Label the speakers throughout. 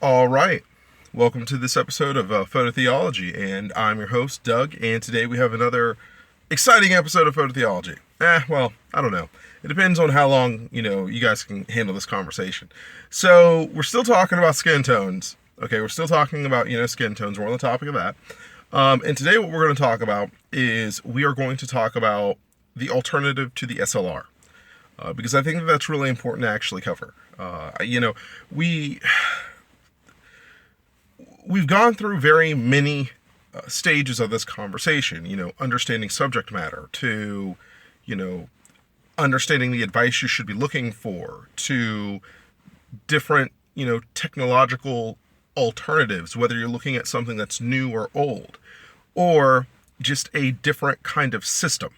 Speaker 1: All right. Welcome to this episode of Phototheology, and I'm your host, Doug, and today we have another exciting episode of Phototheology. Well, I don't know. It depends on how long, you guys can handle this conversation. So, we're still talking about skin tones. Okay, we're still talking about, skin tones. We're on the topic of that. And today what we're going to talk about is we are going to talk about the alternative to the SLR. Because I think that that's really important to actually cover. We've gone through very many stages of this conversation, understanding subject matter to, understanding the advice you should be looking for to different, technological alternatives, whether you're looking at something that's new or old, or just a different kind of system,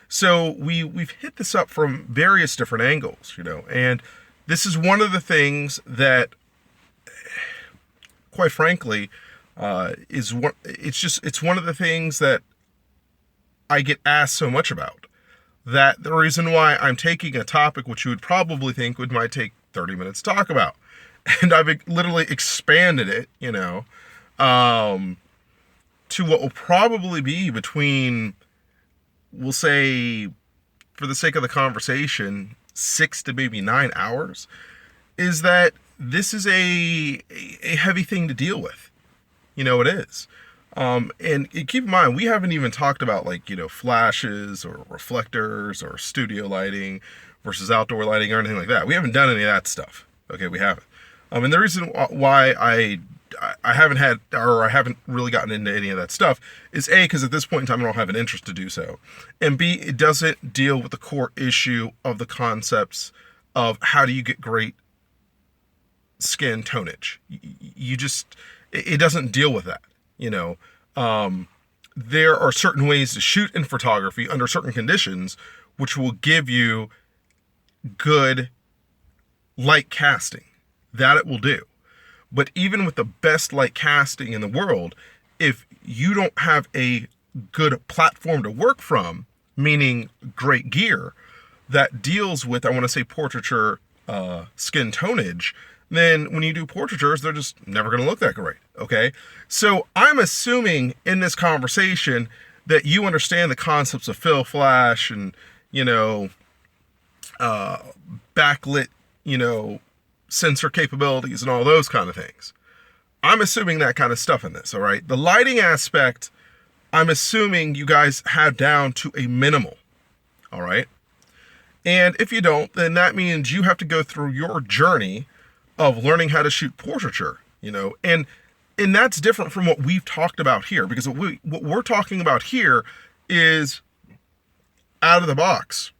Speaker 1: So we've hit this up from various different angles, and this is one of the things that, quite frankly, it's one of the things that I get asked so much about, that the reason why I'm taking a topic which you would probably think might take 30 minutes to talk about, and I've literally expanded it, to what will probably be between, we'll say, for the sake of the conversation, 6 to maybe 9 hours, is that this is a heavy thing to deal with. It is. And keep in mind, we haven't even talked about flashes or reflectors or studio lighting versus outdoor lighting or anything like that. We haven't done any of that stuff. Okay, we haven't. And the reason why I haven't really gotten into any of that stuff is A, because at this point in time I don't have an interest to do so, and B, it doesn't deal with the core issue of the concepts of how do you get great skin tonage. It doesn't deal with that. There are certain ways to shoot in photography under certain conditions which will give you good light casting. That it will do. But even with the best light casting in the world, if you don't have a good platform to work from, meaning great gear that deals with, I want to say, portraiture skin tonage, then when you do portraitures, they're just never going to look that great, okay? So I'm assuming in this conversation that you understand the concepts of fill flash and, backlit, sensor capabilities and all those kind of things. I'm assuming that kind of stuff in this, all right? The lighting aspect, I'm assuming you guys have down to a minimal, all right? And if you don't, then that means you have to go through your journey of learning how to shoot portraiture, and that's different from what we've talked about here, because what we're talking about here is out of the box,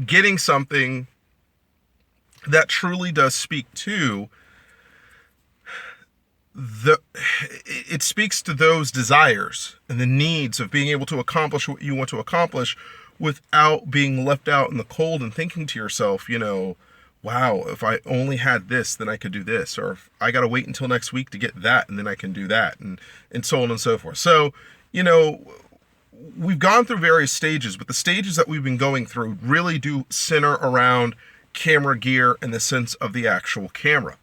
Speaker 1: getting something that truly does speak to it speaks to those desires and the needs of being able to accomplish what you want to accomplish without being left out in the cold and thinking to yourself, wow, if I only had this, then I could do this, or if I got to wait until next week to get that, and then I can do that, and so on and so forth. So, we've gone through various stages, but the stages that we've been going through really do center around camera gear in the sense of the actual camera,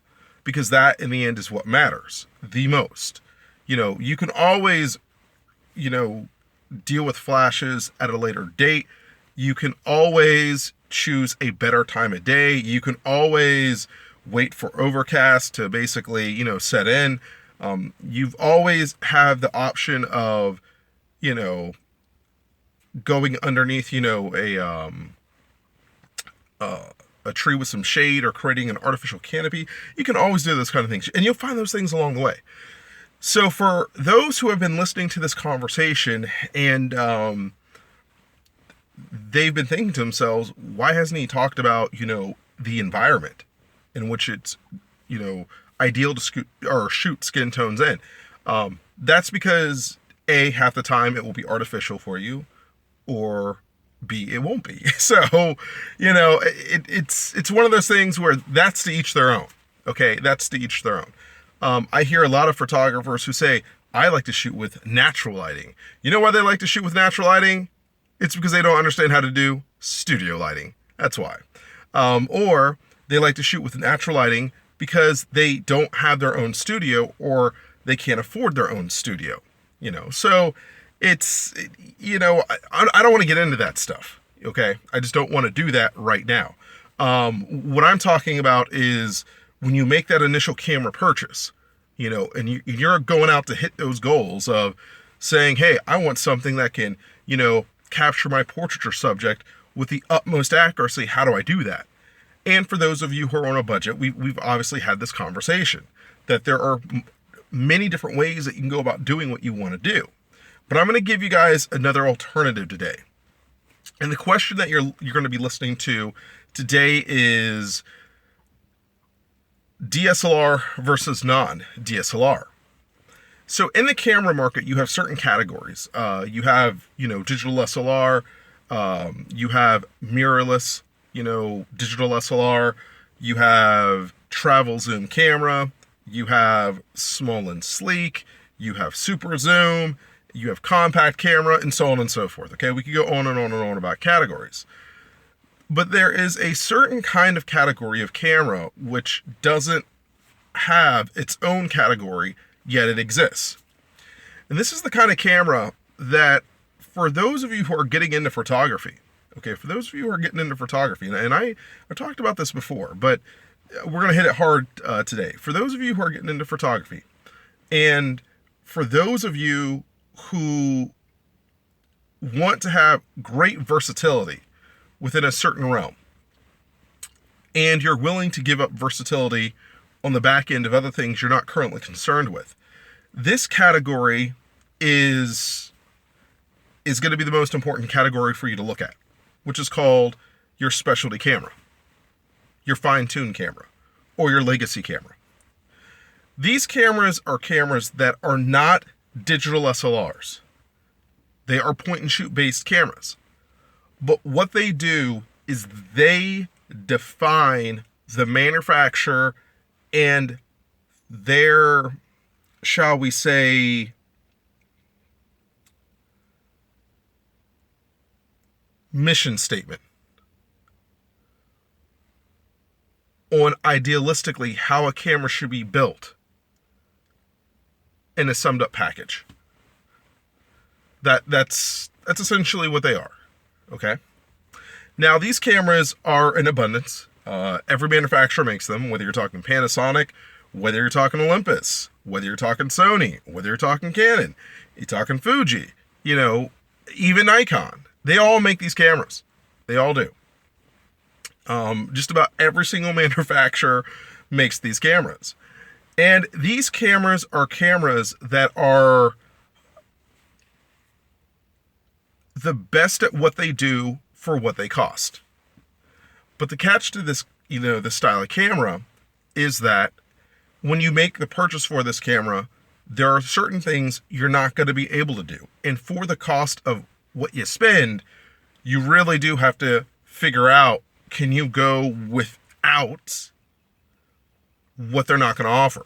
Speaker 1: because that in the end is what matters the most. You can always, deal with flashes at a later date. You can always choose a better time of day. You can always wait for overcast to basically, set in. You've always have the option of, going underneath, a tree with some shade or creating an artificial canopy. You can always do those kind of things, and you'll find those things along the way. So for those who have been listening to this conversation and they've been thinking to themselves, why hasn't he talked about, the environment in which it's, ideal to shoot skin tones in? That's because A, half the time it will be artificial for you, or B, it won't be. So, it's one of those things where that's to each their own. Okay, that's to each their own. I hear a lot of photographers who say, I like to shoot with natural lighting. You know why they like to shoot with natural lighting? It's because they don't understand how to do studio lighting. That's why. Or they like to shoot with natural lighting because they don't have their own studio or they can't afford their own studio, So it's, I don't want to get into that stuff, okay? I just don't want to do that right now. What I'm talking about is when you make that initial camera purchase, and you're going out to hit those goals of saying, hey, I want something that can, capture my portraiture subject with the utmost accuracy. How do I do that? And for those of you who are on a budget, we've obviously had this conversation that there are many different ways that you can go about doing what you want to do. But I'm going to give you guys another alternative today. And the question that you're going to be listening to today is DSLR versus non-DSLR. So in the camera market, you have certain categories. You have, digital SLR, you have mirrorless, digital SLR, you have travel zoom camera, you have small and sleek, you have super zoom, you have compact camera, and so on and so forth. Okay, we could go on and on and on about categories. But there is a certain kind of category of camera which doesn't have its own category, yet it exists. And this is the kind of camera that, for those of you who are getting into photography, and I talked about this before, but we're going to hit it hard today. For those of you who are getting into photography, and for those of you who want to have great versatility within a certain realm, and you're willing to give up versatility on the back end of other things you're not currently concerned with, this category is going to be the most important category for you to look at, which is called your specialty camera, your fine-tuned camera, or your legacy camera. These cameras are cameras that are not digital SLRs. They are point-and-shoot based cameras. But what they do is they define the manufacturer and their, shall we say, mission statement on idealistically how a camera should be built in a summed up package. That's essentially what they are. Okay. Now these cameras are in abundance. Every manufacturer makes them, whether you're talking Panasonic, whether you're talking Olympus, whether you're talking Sony, whether you're talking Canon, you're talking Fuji, even Nikon. They all make these cameras. They all do. Just about every single manufacturer makes these cameras. And these cameras are cameras that are the best at what they do for what they cost. But the catch to this, this style of camera is that when you make the purchase for this camera, there are certain things you're not going to be able to do. And for the cost of what you spend, you really do have to figure out, can you go without what they're not going to offer?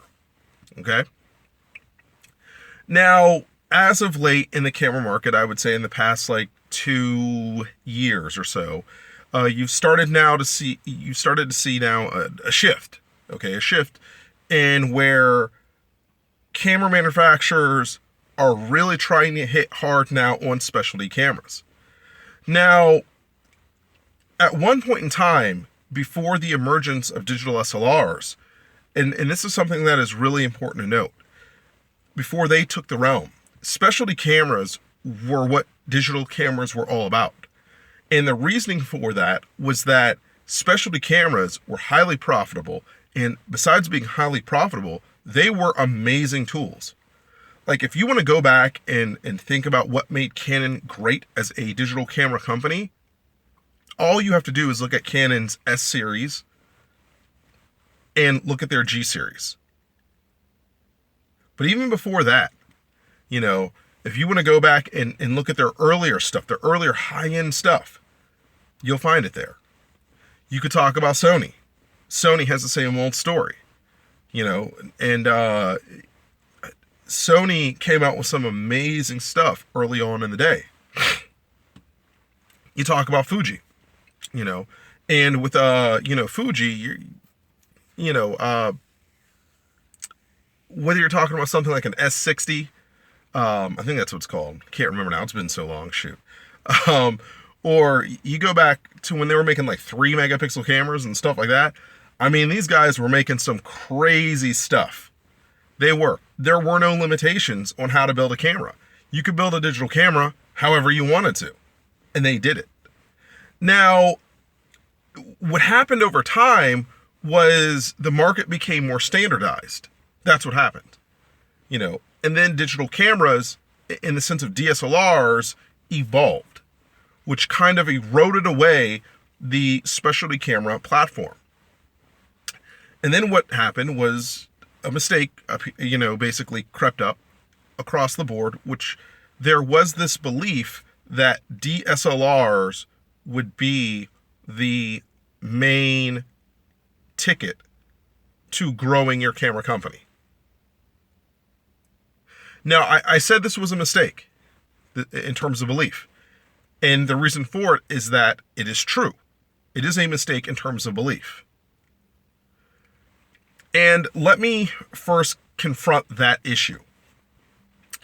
Speaker 1: Okay. Now, as of late in the camera market, I would say in the past 2 years or so, you've started to see now a shift. Okay, a shift in where camera manufacturers are really trying to hit hard now on specialty cameras. Now, at one point in time, before the emergence of digital SLRs, and this is something that is really important to note, before they took the realm, specialty cameras were what digital cameras were all about. And the reasoning for that was that specialty cameras were highly profitable, and besides being highly profitable, they were amazing tools. Like, if you want to go back and think about what made Canon great as a digital camera company, all you have to do is look at Canon's S series and look at their G series. But even before that, if you want to go back and look at their earlier stuff, their earlier high-end stuff, you'll find it there. You could talk about Sony. Sony has the same old story, and Sony came out with some amazing stuff early on in the day. You talk about Fuji, and with Fuji, you know, whether you're talking about something like an S60, I think that's what it's called. Can't remember now. It's been so long. Shoot. Um, or you go back to when they were making like 3 megapixel cameras and stuff like that. I mean, these guys were making some crazy stuff. They were. There were no limitations on how to build a camera. You could build a digital camera however you wanted to, and they did it. Now, what happened over time was the market became more standardized. That's what happened. And then digital cameras, in the sense of DSLRs, evolved, which kind of eroded away the specialty camera platform. And then what happened was a mistake, basically crept up across the board, which there was this belief that DSLRs would be the main ticket to growing your camera company. Now, I said this was a mistake in terms of belief. And the reason for it is that it is true. It is a mistake in terms of belief. And let me first confront that issue.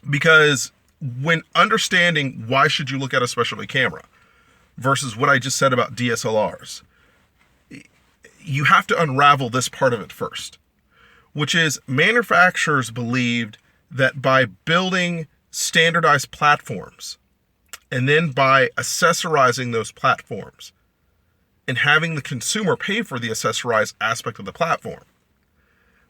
Speaker 1: Because when understanding why should you look at a specialty camera versus what I just said about DSLRs, you have to unravel this part of it first, which is manufacturers believed that by building standardized platforms and then by accessorizing those platforms and having the consumer pay for the accessorized aspect of the platform,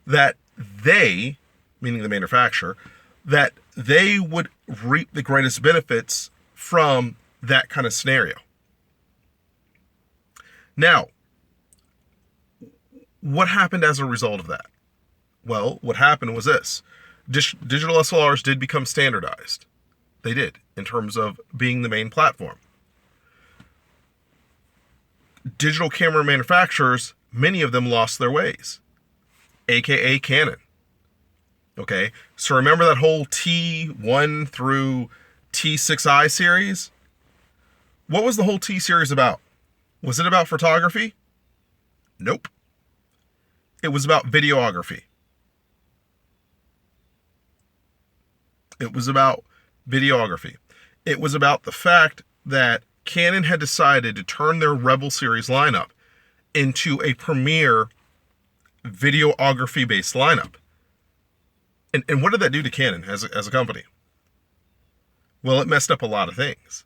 Speaker 1: that they, meaning the manufacturer, that they would reap the greatest benefits from that kind of scenario. Now, what happened as a result of that? Well, what happened was this. Digital SLRs did become standardized. They did, in terms of being the main platform. Digital camera manufacturers, many of them lost their ways, aka Canon. Okay, so remember that whole T1 through T6i series? What was the whole T series about? Was it about photography? Nope. It was about videography. It was about videography. It was about the fact that Canon had decided to turn their Rebel series lineup into a premier videography-based lineup. And what did that do to Canon as a company? Well, it messed up a lot of things.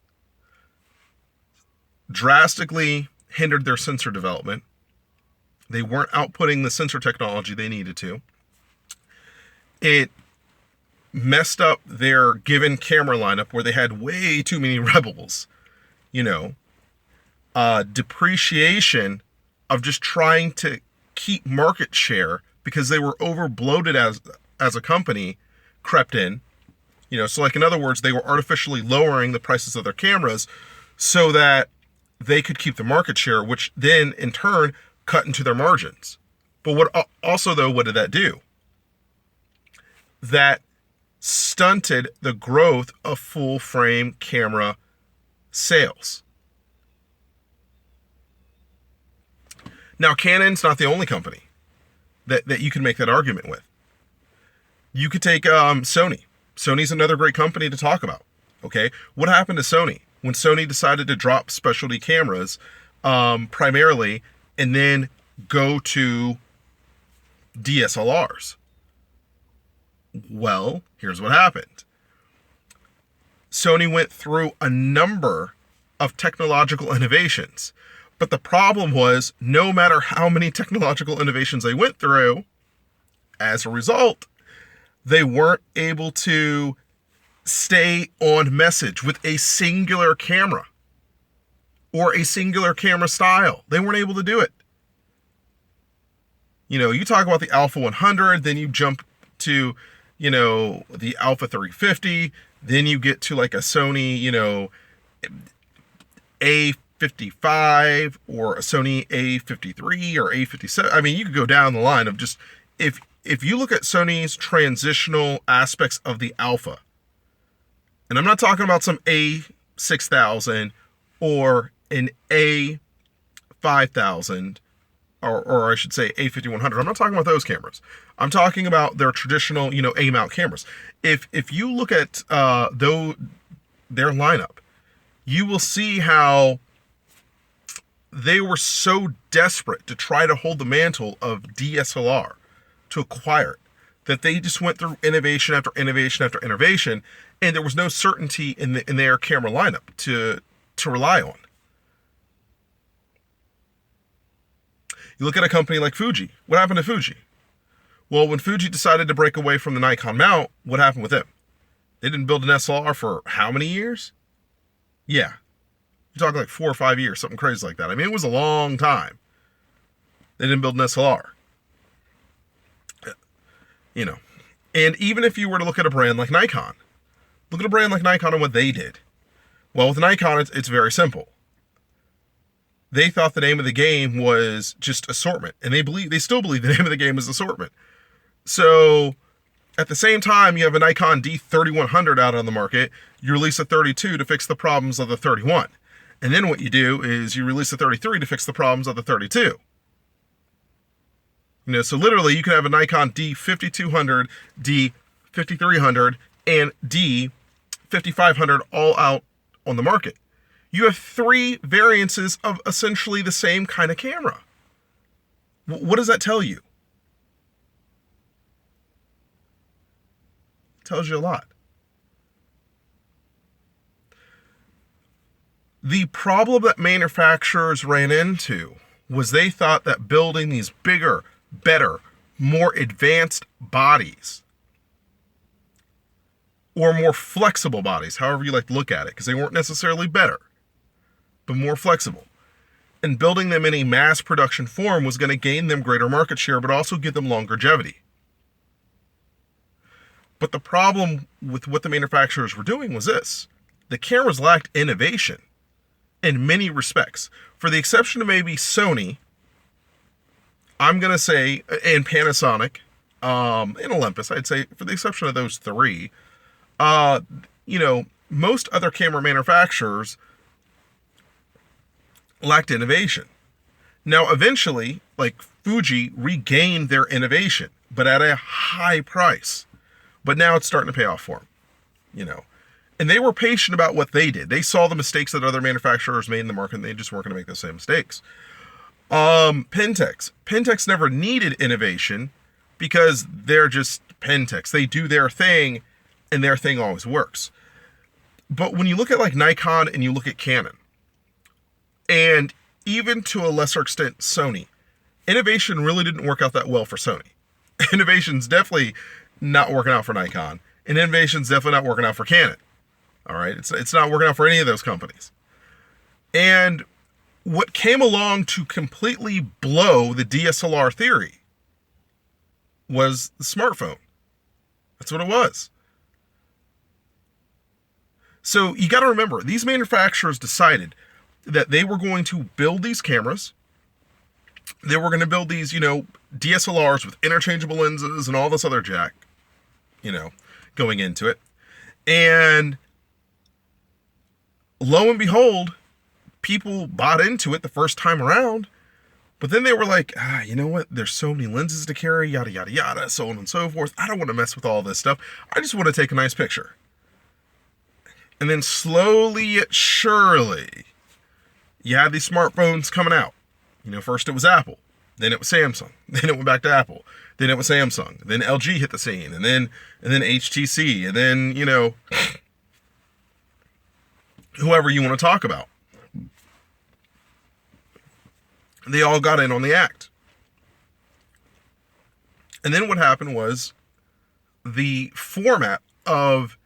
Speaker 1: Drastically hindered their sensor development. They weren't outputting the sensor technology they needed to. It messed up their given camera lineup where they had way too many Rebels. Depreciation of just trying to keep market share because they were over bloated as a company crept in. So like in other words, they were artificially lowering the prices of their cameras so that they could keep the market share, which then in turn cut into their margins. But what did that do? That stunted the growth of full frame camera sales. Now, Canon's not the only company that you can make that argument with. You could take Sony. Sony's another great company to talk about. Okay, what happened to Sony when Sony decided to drop specialty cameras primarily and then go to DSLRs? Well, here's what happened. Sony went through a number of technological innovations, but the problem was no matter how many technological innovations they went through, as a result, they weren't able to stay on message with a singular camera or a singular camera style. They weren't able to do it. You talk about the Alpha 100, then you jump to, the Alpha 350, then you get to like a Sony, A55 or a Sony A53 or A57. I mean, you could go down the line of just, if you look at Sony's transitional aspects of the Alpha, and I'm not talking about some A6000 or an A5000 or I should say A5100. I'm not talking about those cameras. I'm talking about their traditional, A mount cameras. If you look at their lineup, you will see how they were so desperate to try to hold the mantle of DSLR, to acquire it, that they just went through innovation after innovation after innovation, and there was no certainty in their camera lineup to rely on. You look at a company like Fuji. What happened to Fuji? Well, when Fuji decided to break away from the Nikon mount, what happened with them? They didn't build an SLR for how many years? Yeah. You're talking like 4 or 5 years, something crazy like that. I mean, it was a long time. They didn't build an SLR. And even if you were to look at a brand like Nikon, look at a brand like Nikon and what they did. Well, with Nikon, it's very simple. They thought the name of the game was just assortment, and they still believe the name of the game is assortment. So at the same time, you have a Nikon D3100 out on the market, you release a 32 to fix the problems of the 31. And then what you do is you release a 33 to fix the problems of the 32. So literally you can have a Nikon D5200, D5300, and D5500 all out on the market. You have 3 variances of essentially the same kind of camera. What does that tell you? It tells you a lot. The problem that manufacturers ran into was they thought that building these bigger, better, more advanced bodies, or more flexible bodies, however you like to look at it, because they weren't necessarily better, but more flexible, and building them in a mass production form was going to gain them greater market share, but also give them longevity. But the problem with what the manufacturers were doing was this: the cameras lacked innovation in many respects. For the exception of maybe Sony, I'm going to say, and Panasonic, and Olympus, I'd say, for the exception of those 3, most other camera manufacturers lacked innovation. Now, eventually, like Fuji regained their innovation, but at a high price. But now it's starting to pay off for them, And they were patient about what they did. They saw the mistakes that other manufacturers made in the market, and they just weren't going to make the same mistakes. Pentax never needed innovation because they're just Pentax. They do their thing, and their thing always works. But when you look at like Nikon and you look at Canon, and even to a lesser extent Sony, innovation really didn't work out that well for Sony. Innovation's definitely not working out for Nikon, and innovation's definitely not working out for Canon. All right, it's not working out for any of those companies. And what came along to completely blow the DSLR theory was the smartphone. That's what it was. So you got to remember, these manufacturers decided that they were going to build these cameras. They were going to build these, DSLRs with interchangeable lenses and all this other jack, going into it. And lo and behold, people bought into it the first time around, but then they were like, you know what? There's so many lenses to carry, yada, yada, yada, so on and so forth. I don't want to mess with all this stuff. I just want to take a nice picture. And then slowly yet surely, you had these smartphones coming out. First it was Apple, then it was Samsung, then it went back to Apple, then it was Samsung, then LG hit the scene, and then HTC, and then, whoever you want to talk about. They all got in on the act. And then what happened was the format of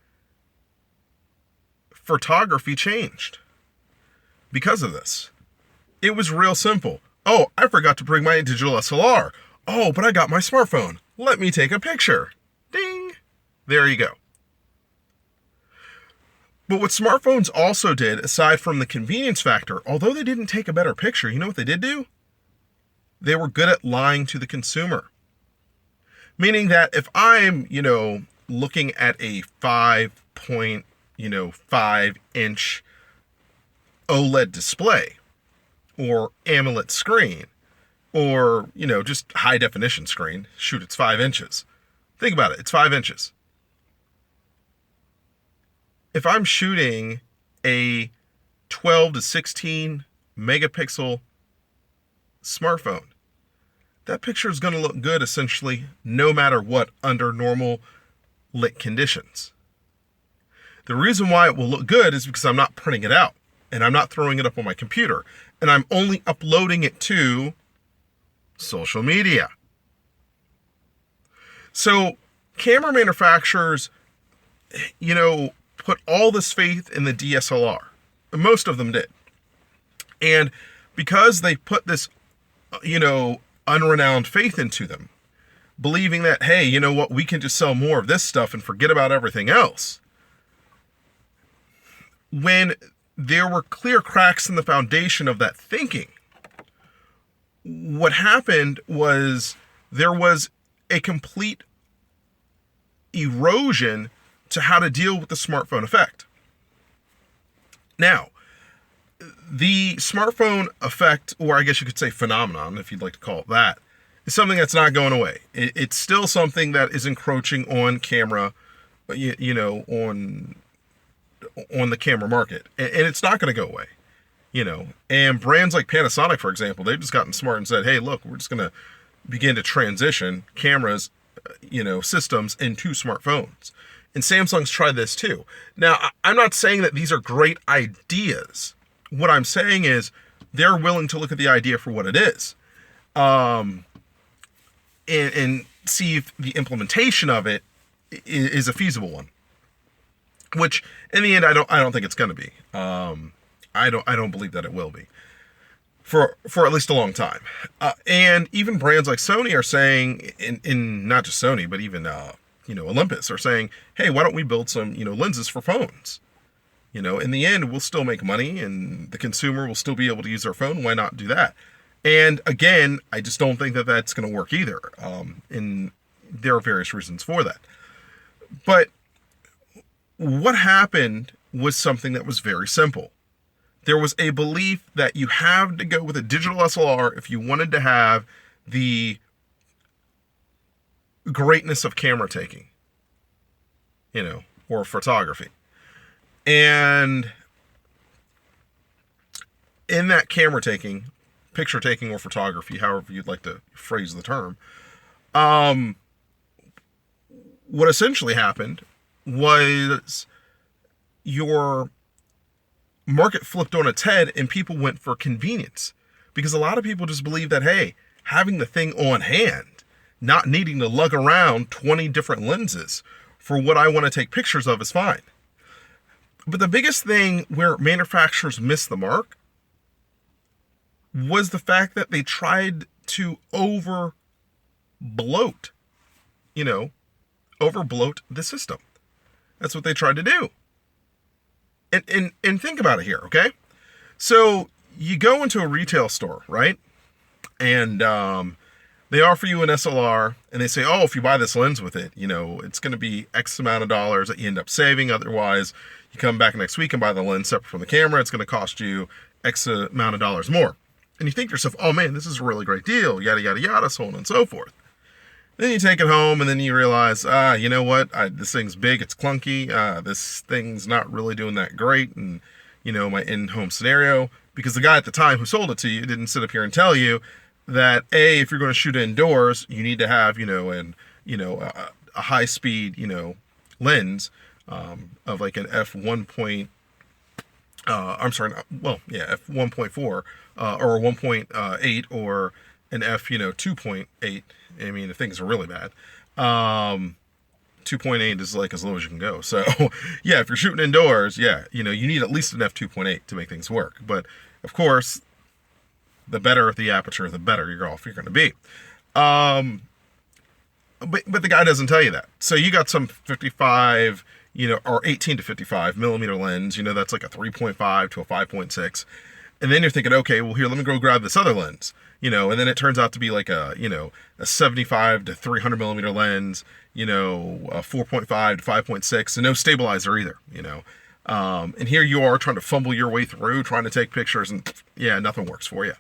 Speaker 1: photography changed because of this. It was real simple. Oh, I forgot to bring my digital SLR. Oh, but I got my smartphone. Let me take a picture. Ding. There you go. But what smartphones also did, aside from the convenience factor, although they didn't take a better picture, you know what they did do? They were good at lying to the consumer. Meaning that if I'm, looking at a 5.5-inch OLED display or AMOLED screen, or, just high definition screen. Shoot, it's 5 inches. Think about it. It's 5 inches. If I'm shooting a 12 to 16 megapixel smartphone, that picture is going to look good essentially no matter what under normal lit conditions. The reason why it will look good is because I'm not printing it out and I'm not throwing it up on my computer and I'm only uploading it to social media. So camera manufacturers, put all this faith in the DSLR. Most of them did. And because they put this, unrenowned faith into them, believing that, hey, you know what, we can just sell more of this stuff and forget about everything else. When there were clear cracks in the foundation of that thinking, what happened was there was a complete erosion to how to deal with the smartphone effect. Now, the smartphone effect, or I guess you could say phenomenon, if you'd like to call it that, is something that's not going away. It's still something that is encroaching on camera, on the camera market, and it's not going to go away. And brands like Panasonic, for example, they've just gotten smart and said, hey, look, we're just going to begin to transition cameras, systems into smartphones. And Samsung's tried this too. Now, I'm not saying that these are great ideas. What I'm saying is they're willing to look at the idea for what it is, and see if the implementation of it is a feasible one. Which, in the end, I don't think it's going to be. I don't believe that it will be for at least a long time. And even brands like Sony are saying, in not just Sony, but even Olympus are saying, hey, why don't we build some lenses for phones? In the end, we'll still make money and the consumer will still be able to use their phone. Why not do that? And again, I just don't think that that's going to work either. And there are various reasons for that. But what happened was something that was very simple. There was a belief that you have to go with a digital SLR if you wanted to have the greatness of camera taking, or photography. And in that camera taking, picture taking or photography, however you'd like to phrase the term, what essentially happened was your market flipped on its head and people went for convenience. Because a lot of people just believe that, hey, having the thing on hand, not needing to lug around 20 different lenses for what I want to take pictures of is fine. But the biggest thing where manufacturers missed the mark was the fact that they tried to over bloat the system. That's what they tried to do. And think about it here, okay? So you go into a retail store, right? And they offer you an SLR and they say, oh, if you buy this lens with it, it's going to be X amount of dollars that you end up saving. Otherwise, you come back next week and buy the lens separate from the camera. It's going to cost you X amount of dollars more. And you think to yourself, oh man, this is a really great deal, yada, yada, yada, so on and so forth. Then you take it home and then you realize, you know what, this thing's big, it's clunky, this thing's not really doing that great in, my in-home scenario, because the guy at the time who sold it to you didn't sit up here and tell you that, A, if you're going to shoot indoors, you need to have, a high-speed, lens of like an f1. F1.4 or a 1.8 or an f 2.8. I mean, the things are really bad. 2.8 is like as low as you can go. So yeah, if you're shooting indoors, you need at least an f 2.8 to make things work. But of course, the better the aperture, the better you're going to be. But the guy doesn't tell you that. So you got some 55, or 18 to 55 millimeter lens, that's like a 3.5 to a 5.6. And then you're thinking, okay, well here, let me go grab this other lens, and then it turns out to be like a 75 to 300 millimeter lens, a 4.5 to 5.6 and no stabilizer either, and here you are trying to fumble your way through, trying to take pictures and nothing works for you.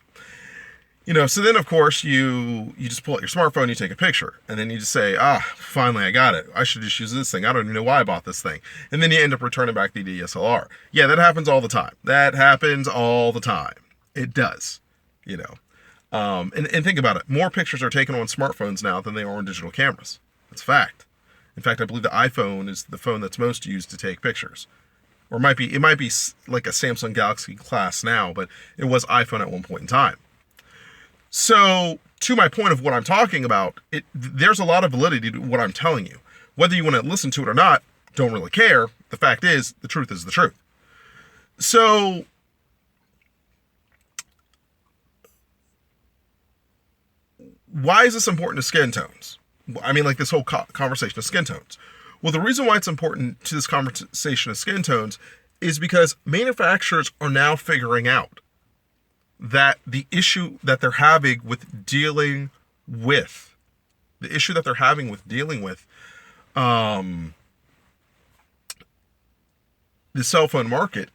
Speaker 1: So then of course you just pull out your smartphone, you take a picture, and then you just say, finally I got it. I should just use this thing. I don't even know why I bought this thing. And then you end up returning back the DSLR. Yeah, that happens all the time. That happens all the time. It does, and think about it. More pictures are taken on smartphones now than they are on digital cameras. That's a fact. In fact, I believe the iPhone is the phone that's most used to take pictures. Or it might be like a Samsung Galaxy class now, but it was iPhone at one point in time. So, to my point of what I'm talking about, there's a lot of validity to what I'm telling you. Whether you want to listen to it or not, don't really care. The fact is, the truth is the truth. So, why is this important to skin tones? I mean, like this whole conversation of skin tones. Well, the reason why it's important to this conversation of skin tones is because manufacturers are now figuring out that the issue that they're having with dealing with the cell phone market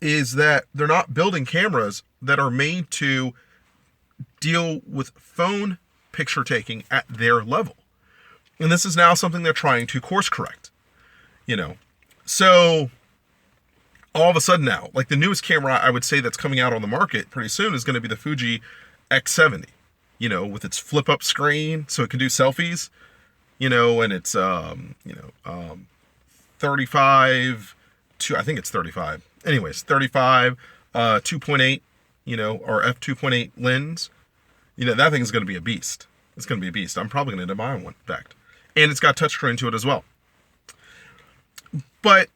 Speaker 1: is that they're not building cameras that are made to deal with phone picture taking at their level. And this is now something they're trying to course correct. So all of a sudden now, like the newest camera I would say that's coming out on the market pretty soon is going to be the Fuji X70, with its flip up screen so it can do selfies, and it's 35 to, I think it's 35. Anyways, 35 2.8, or f2.8 lens. That thing is going to be a beast. It's going to be a beast. I'm probably going to end up buying one, in fact. And it's got touchscreen to it as well. But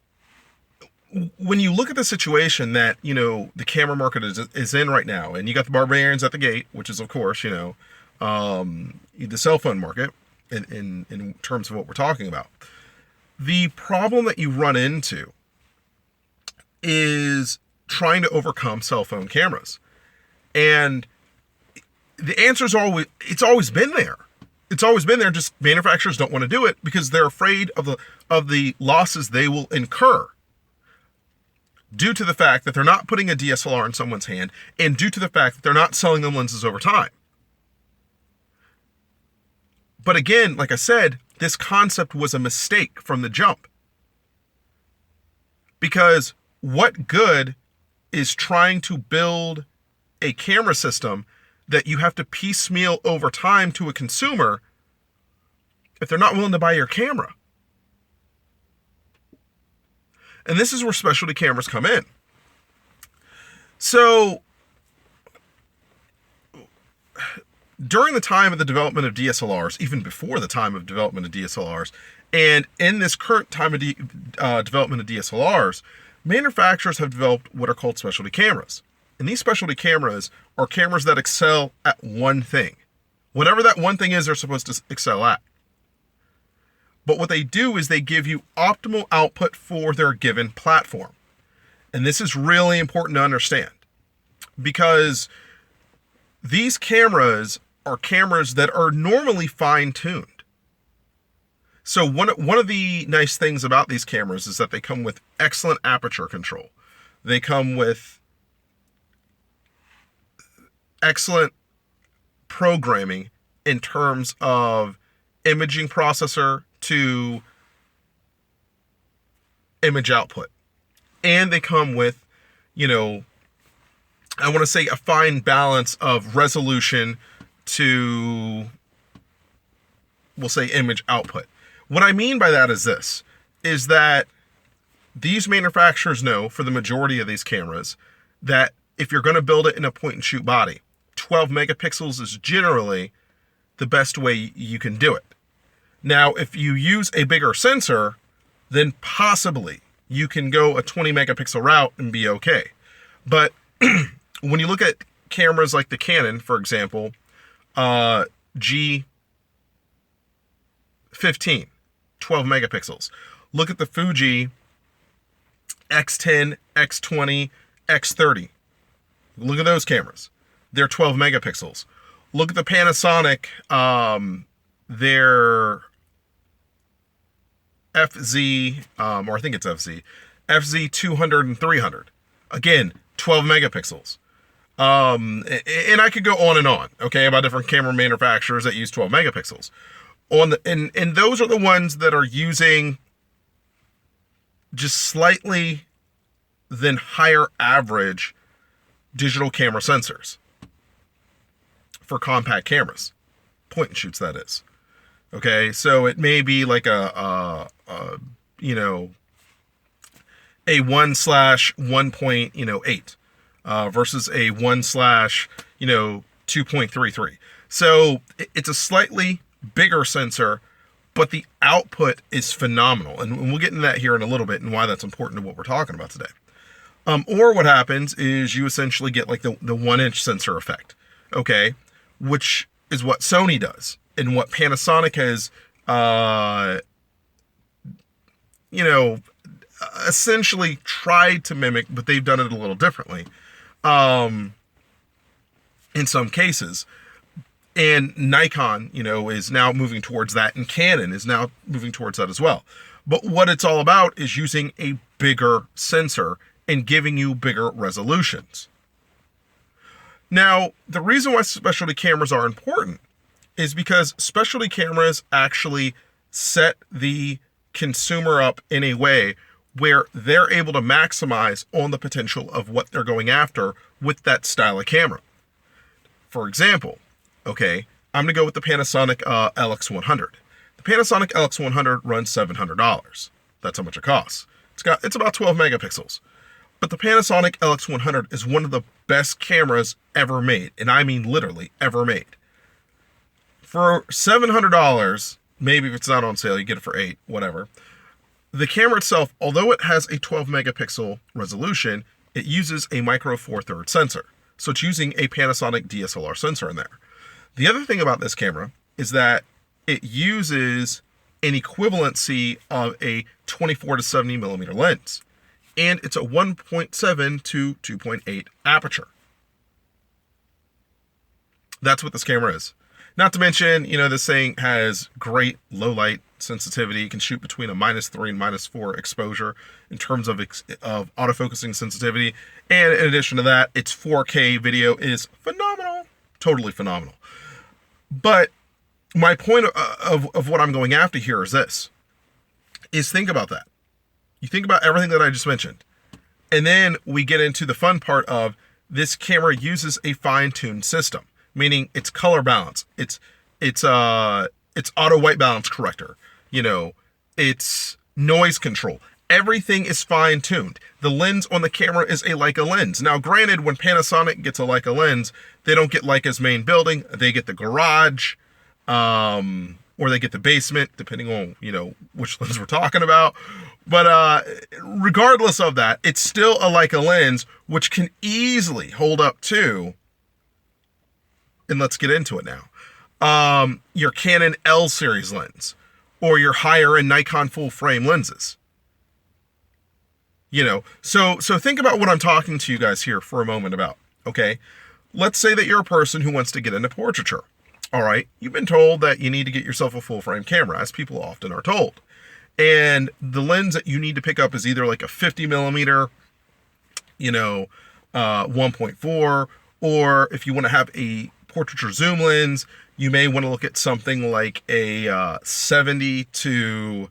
Speaker 1: when you look at the situation that, the camera market is in right now, and you got the barbarians at the gate, which is, of course, the cell phone market in terms of what we're talking about. The problem that you run into is trying to overcome cell phone cameras. And the answer is it's always been there. It's always been there, just manufacturers don't want to do it because they're afraid of the losses they will incur due to the fact that they're not putting a DSLR in someone's hand and due to the fact that they're not selling them lenses over time. But again, like I said, this concept was a mistake from the jump. Because what good is trying to build a camera system that you have to piecemeal over time to a consumer if they're not willing to buy your camera? And this is where specialty cameras come in. So, during the time of the development of DSLRs, even before the time of development of DSLRs, and in this current time of development of DSLRs, manufacturers have developed what are called specialty cameras. And these specialty cameras are cameras that excel at one thing. Whatever that one thing is, they're supposed to excel at. But what they do is they give you optimal output for their given platform. And this is really important to understand because these cameras are cameras that are normally fine-tuned. So one of the nice things about these cameras is that they come with excellent aperture control. They come with excellent programming in terms of imaging processor to image output. And they come with, I want to say a fine balance of resolution to, we'll say, image output. What I mean by that is this, is that these manufacturers know for the majority of these cameras that if you're going to build it in a point and shoot body, 12 megapixels is generally the best way you can do it. Now, if you use a bigger sensor, then possibly you can go a 20 megapixel route and be okay. But when you look at cameras like the Canon, for example, G15, 12 megapixels. Look at the Fuji X10, X20, X30. Look at those cameras. They're 12 megapixels. Look at the Panasonic, their FZ, or I think it's FZ 200 and 300. Again, 12 megapixels. And I could go on and on, okay, about different camera manufacturers that use 12 megapixels. And those are the ones that are using just slightly than higher average digital camera sensors for compact cameras, point and shoots, that is. Okay, so it may be like a 1/1.8 versus a 1/2.33. So it's a slightly bigger sensor, but the output is phenomenal. And we'll get into that here in a little bit and why that's important to what we're talking about today. Or what happens is you essentially get like the 1-inch sensor effect, okay, which is what Sony does and what Panasonic has, essentially tried to mimic, but they've done it a little differently in some cases. And Nikon, is now moving towards that, and Canon is now moving towards that as well. But what it's all about is using a bigger sensor and giving you bigger resolutions. Now, the reason why specialty cameras are important is because specialty cameras actually set the consumer up in a way where they're able to maximize on the potential of what they're going after with that style of camera. For example, okay, I'm going to go with the Panasonic LX100. The Panasonic LX100 runs $700. That's how much it costs. It's about 12 megapixels. But the Panasonic LX100 is one of the best cameras ever made, and I mean literally ever made. For $700, maybe if it's not on sale, you get it for $8, whatever. The camera itself, although it has a 12 megapixel resolution, it uses a micro four thirds sensor. So it's using a Panasonic DSLR sensor in there. The other thing about this camera is that it uses an equivalency of a 24 to 70 millimeter lens. And it's a 1.7 to 2.8 aperture. That's what this camera is. Not to mention, this thing has great low light sensitivity. It can shoot between a -3 and -4 exposure in terms of autofocusing sensitivity. And in addition to that, its 4K video is phenomenal. Totally phenomenal. But my point of what I'm going after here is this. Think about that. You think about everything that I just mentioned. And then we get into the fun part of this camera uses a fine-tuned system, meaning it's color balance. It's auto white balance corrector. It's noise control. Everything is fine-tuned. The lens on the camera is a Leica lens. Now, granted, when Panasonic gets a Leica lens, they don't get Leica's main building. They get the garage, or they get the basement, depending on, which lens we're talking about. But regardless of that, it's still a Leica lens, which can easily hold up to, and let's get into it now, your Canon L series lens, or your higher end Nikon full frame lenses. So think about what I'm talking to you guys here for a moment about, okay? Let's say that you're a person who wants to get into portraiture. All right, you've been told that you need to get yourself a full frame camera, as people often are told. And the lens that you need to pick up is either like a 50 millimeter, 1.4, or if you want to have a portraiture zoom lens, you may want to look at something like a 70 to,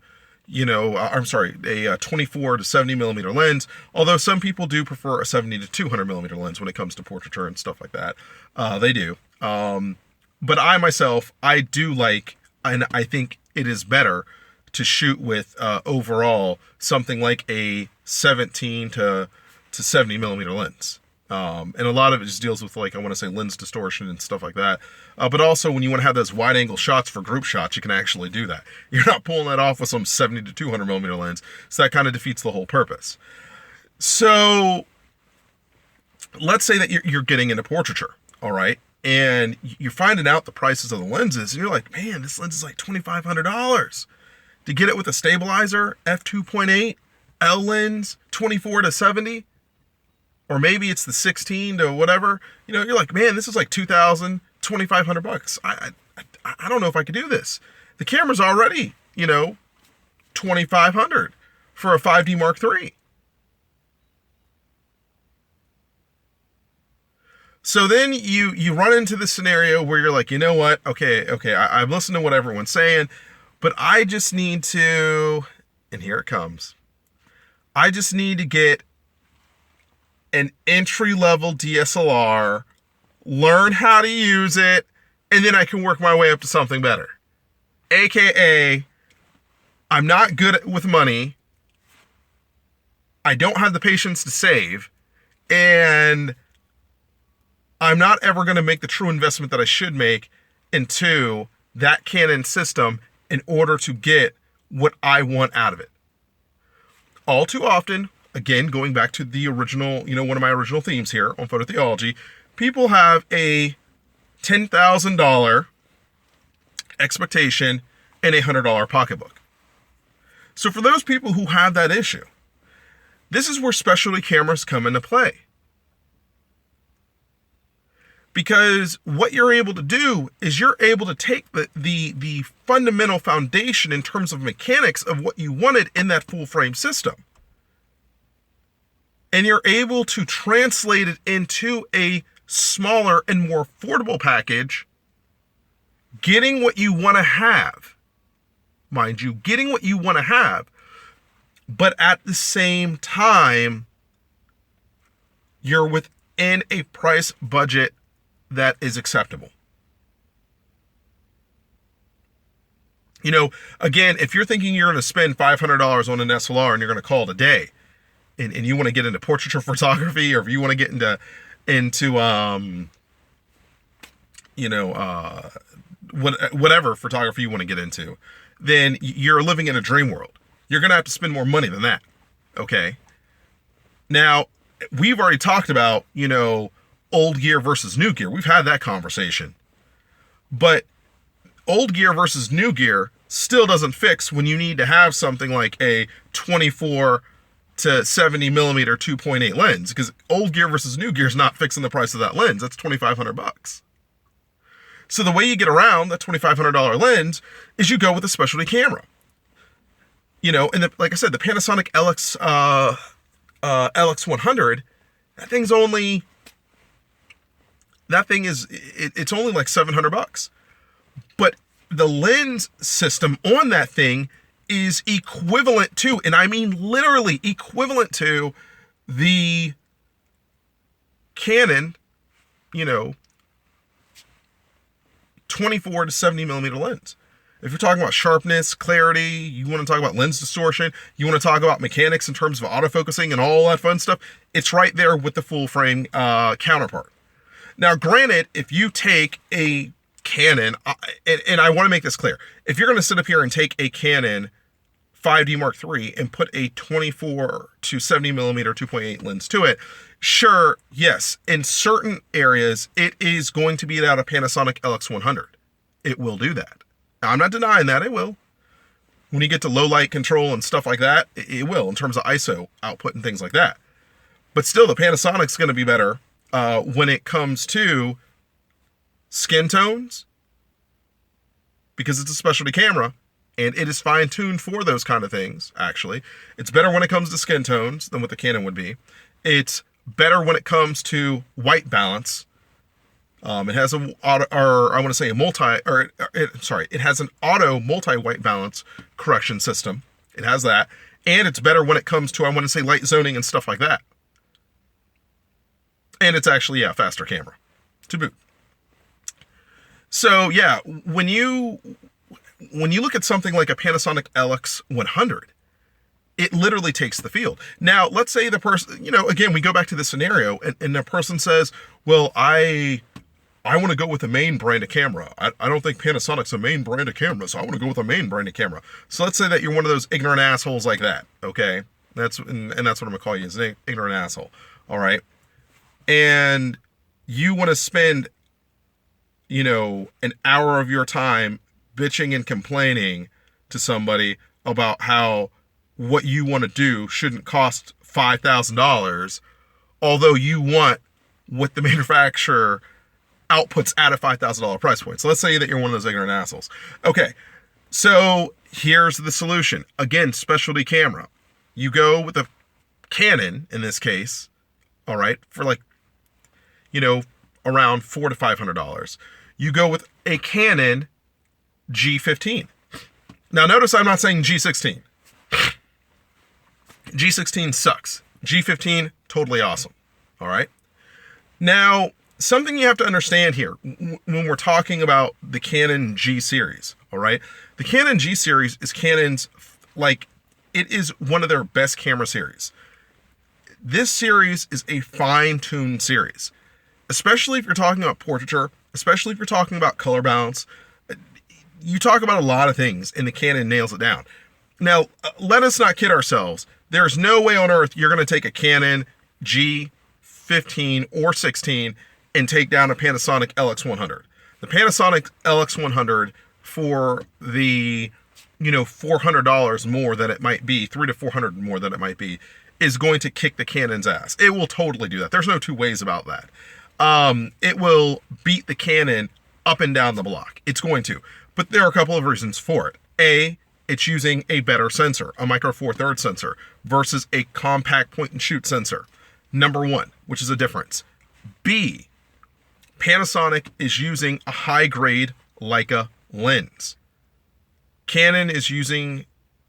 Speaker 1: a 24 to 70 millimeter lens. Although some people do prefer a 70 to 200 millimeter lens when it comes to portraiture and stuff like that. They do. But I myself, I do like, and I think it is better to shoot with overall something like a 17 to 70 millimeter lens. And a lot of it just deals with, like, I want to say lens distortion and stuff like that. But also when you want to have those wide angle shots for group shots, you can actually do that. You're not pulling that off with some 70 to 200 millimeter lens. So that kind of defeats the whole purpose. So let's say that you're getting into portraiture, all right? And you're finding out the prices of the lenses, and you're like, man, this lens is like $2,500. To get it with a stabilizer, f2.8, L lens, 24 to 70, or maybe it's the 16 to whatever, you're like, man, this is like $2,000, $2,500. I don't know if I could do this. The camera's already, $2,500 for a 5D Mark III. So then you run into the scenario where you're like, you know what? Okay, I've listened to what everyone's saying, but I just need to, and here it comes. I just need to get an entry-level DSLR, learn how to use it, and then I can work my way up to something better. AKA, I'm not good with money. I don't have the patience to save, and I'm not ever going to make the true investment that I should make into that Canon system in order to get what I want out of it. All too often, again, going back to the original, one of my original themes here on phototheology, people have a $10,000 expectation and a $100 pocketbook. So for those people who have that issue, this is where specialty cameras come into play. Because what you're able to do is you're able to take the fundamental foundation in terms of mechanics of what you wanted in that full frame system, and you're able to translate it into a smaller and more affordable package, getting what you want to have. Mind you, getting what you want to have, but at the same time, you're within a price budget that is acceptable. Again, if you're thinking you're going to spend $500 on an SLR and you're going to call it a day, and you want to get into portraiture photography, or if you want to get into whatever photography you want to get into, then you're living in a dream world. You're going to have to spend more money than that. Okay. Now, we've already talked about, old gear versus new gear. We've had that conversation. But old gear versus new gear still doesn't fix when you need to have something like a 24 to 70 millimeter 2.8 lens, because old gear versus new gear is not fixing the price of that lens. That's $2,500. So the way you get around that $2,500 lens is you go with a specialty camera. And like I said, the Panasonic LX100, it's only like $700. But the lens system on that thing is equivalent to, and I mean literally equivalent to, the Canon, 24 to 70 millimeter lens. If you're talking about sharpness, clarity, you want to talk about lens distortion, you want to talk about mechanics in terms of autofocusing and all that fun stuff, it's right there with the full frame counterpart. Now, granted, if you take a Canon, and I want to make this clear, if you're going to sit up here and take a Canon 5D Mark III and put a 24 to 70 millimeter 2.8 lens to it, sure, yes, in certain areas, it is going to beat out a Panasonic LX100. It will do that. Now, I'm not denying that it will. When you get to low light control and stuff like that, it will, in terms of ISO output and things like that. But still, the Panasonic's going to be better when it comes to skin tones, because it's a specialty camera and it is fine-tuned for those kind of things. Actually, it's better when it comes to skin tones than what the Canon would be. It's better when it comes to white balance. It has it has an auto multi-white balance correction system. It has that. And it's better when it comes to, light zoning and stuff like that. And it's actually, faster camera to boot. So yeah, when you look at something like a Panasonic LX100, it literally takes the field. Now, let's say the person, again, we go back to the scenario, and the person says, well, I want to go with the main brand of camera. I don't think Panasonic's a main brand of camera, so I want to go with a main brand of camera. So let's say that you're one of those ignorant assholes like that, okay? That's what I'm going to call you, is an ignorant asshole, all right? And you want to spend, an hour of your time bitching and complaining to somebody about how what you want to do shouldn't cost $5,000, although you want what the manufacturer outputs at a $5,000 price point. So let's say that you're one of those ignorant assholes. Okay, so here's the solution. Again, specialty camera. You go with a Canon in this case, all right, for around $400 to $500. You go with a Canon G15. Now notice I'm not saying G16. G16 sucks. G15, totally awesome. All right. Now, something you have to understand here when we're talking about the Canon G series, all right? The Canon G series is Canon's, like, it is one of their best camera series. This series is a fine-tuned series, especially if you're talking about portraiture, especially if you're talking about color balance. You talk about a lot of things, and the Canon nails it down. Now, let us not kid ourselves. There's no way on earth you're going to take a Canon G15 or 16 and take down a Panasonic LX100. The Panasonic LX100 for the, $400 more than it might be, $300 to $400 more than it might be, is going to kick the Canon's ass. It will totally do that. There's no two ways about that. It will beat the Canon up and down the block. It's going to. But there are a couple of reasons for it. A, it's using a better sensor, a Micro Four Thirds sensor, versus a compact point and shoot sensor. Number one, which is a difference. B, Panasonic is using a high-grade Leica lens. Canon is using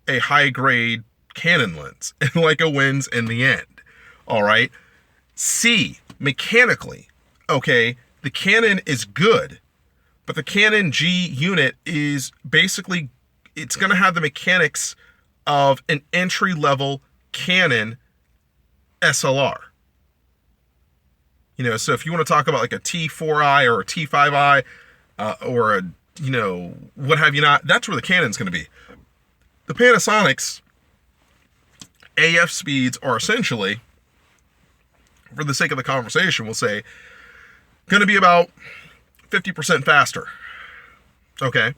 Speaker 1: a high-grade Canon lens, and Leica wins in the end. All right. C, mechanically, okay, the Canon is good, but the Canon G unit is basically, it's going to have the mechanics of an entry-level Canon SLR. So if you want to talk about like a T4i or a T5i or a, what have you not, that's where the Canon's going to be. The Panasonic's AF speeds are essentially, for the sake of the conversation, we'll say, going to be about 50% faster. Okay.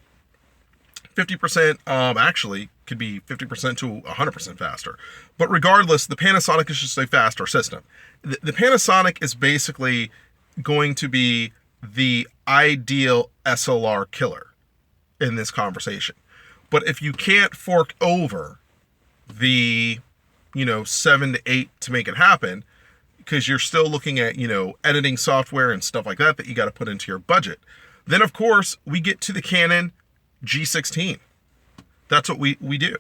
Speaker 1: 50% actually could be 50% to 100% faster. But regardless, the Panasonic is just a faster system. The Panasonic is basically going to be the ideal SLR killer in this conversation. But if you can't fork over the, 7 to 8 to make it happen, because you're still looking at, editing software and stuff like that you got to put into your budget, then of course we get to the Canon G16. That's what we do.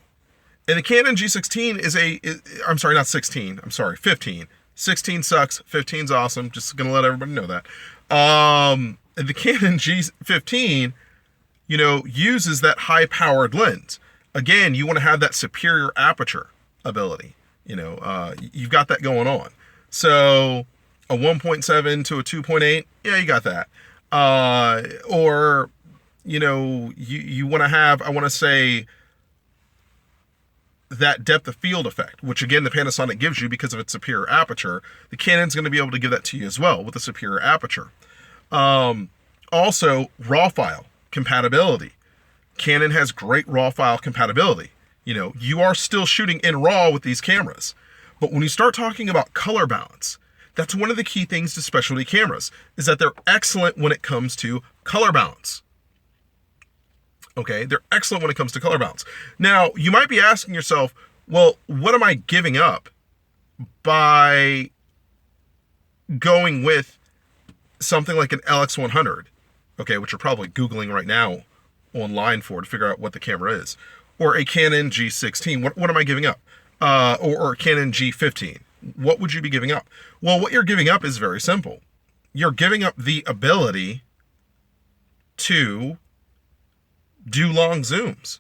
Speaker 1: And the Canon G16 is 15. 16 sucks, 15's awesome. Just gonna let everybody know that. The Canon G15, uses that high-powered lens. Again, you want to have that superior aperture ability. You've got that going on. So a 1.7 to a 2.8, yeah, you got that. Or you want to have, I want to say, that depth of field effect, which again the Panasonic gives you because of its superior aperture. The Canon's going to be able to give that to you as well with a superior aperture. Also, raw file compatibility. Canon has great raw file compatibility. You are still shooting in RAW with these cameras, but when you start talking about color balance, that's one of the key things to specialty cameras, is that they're excellent when it comes to color balance. Okay, they're excellent when it comes to color balance. Now, you might be asking yourself, well, what am I giving up by going with something like an LX100? Okay, which you're probably Googling right now online to figure out what the camera is. Or a Canon G16. What am I giving up? Or a Canon G15. What would you be giving up? Well, what you're giving up is very simple. You're giving up the ability to do long zooms.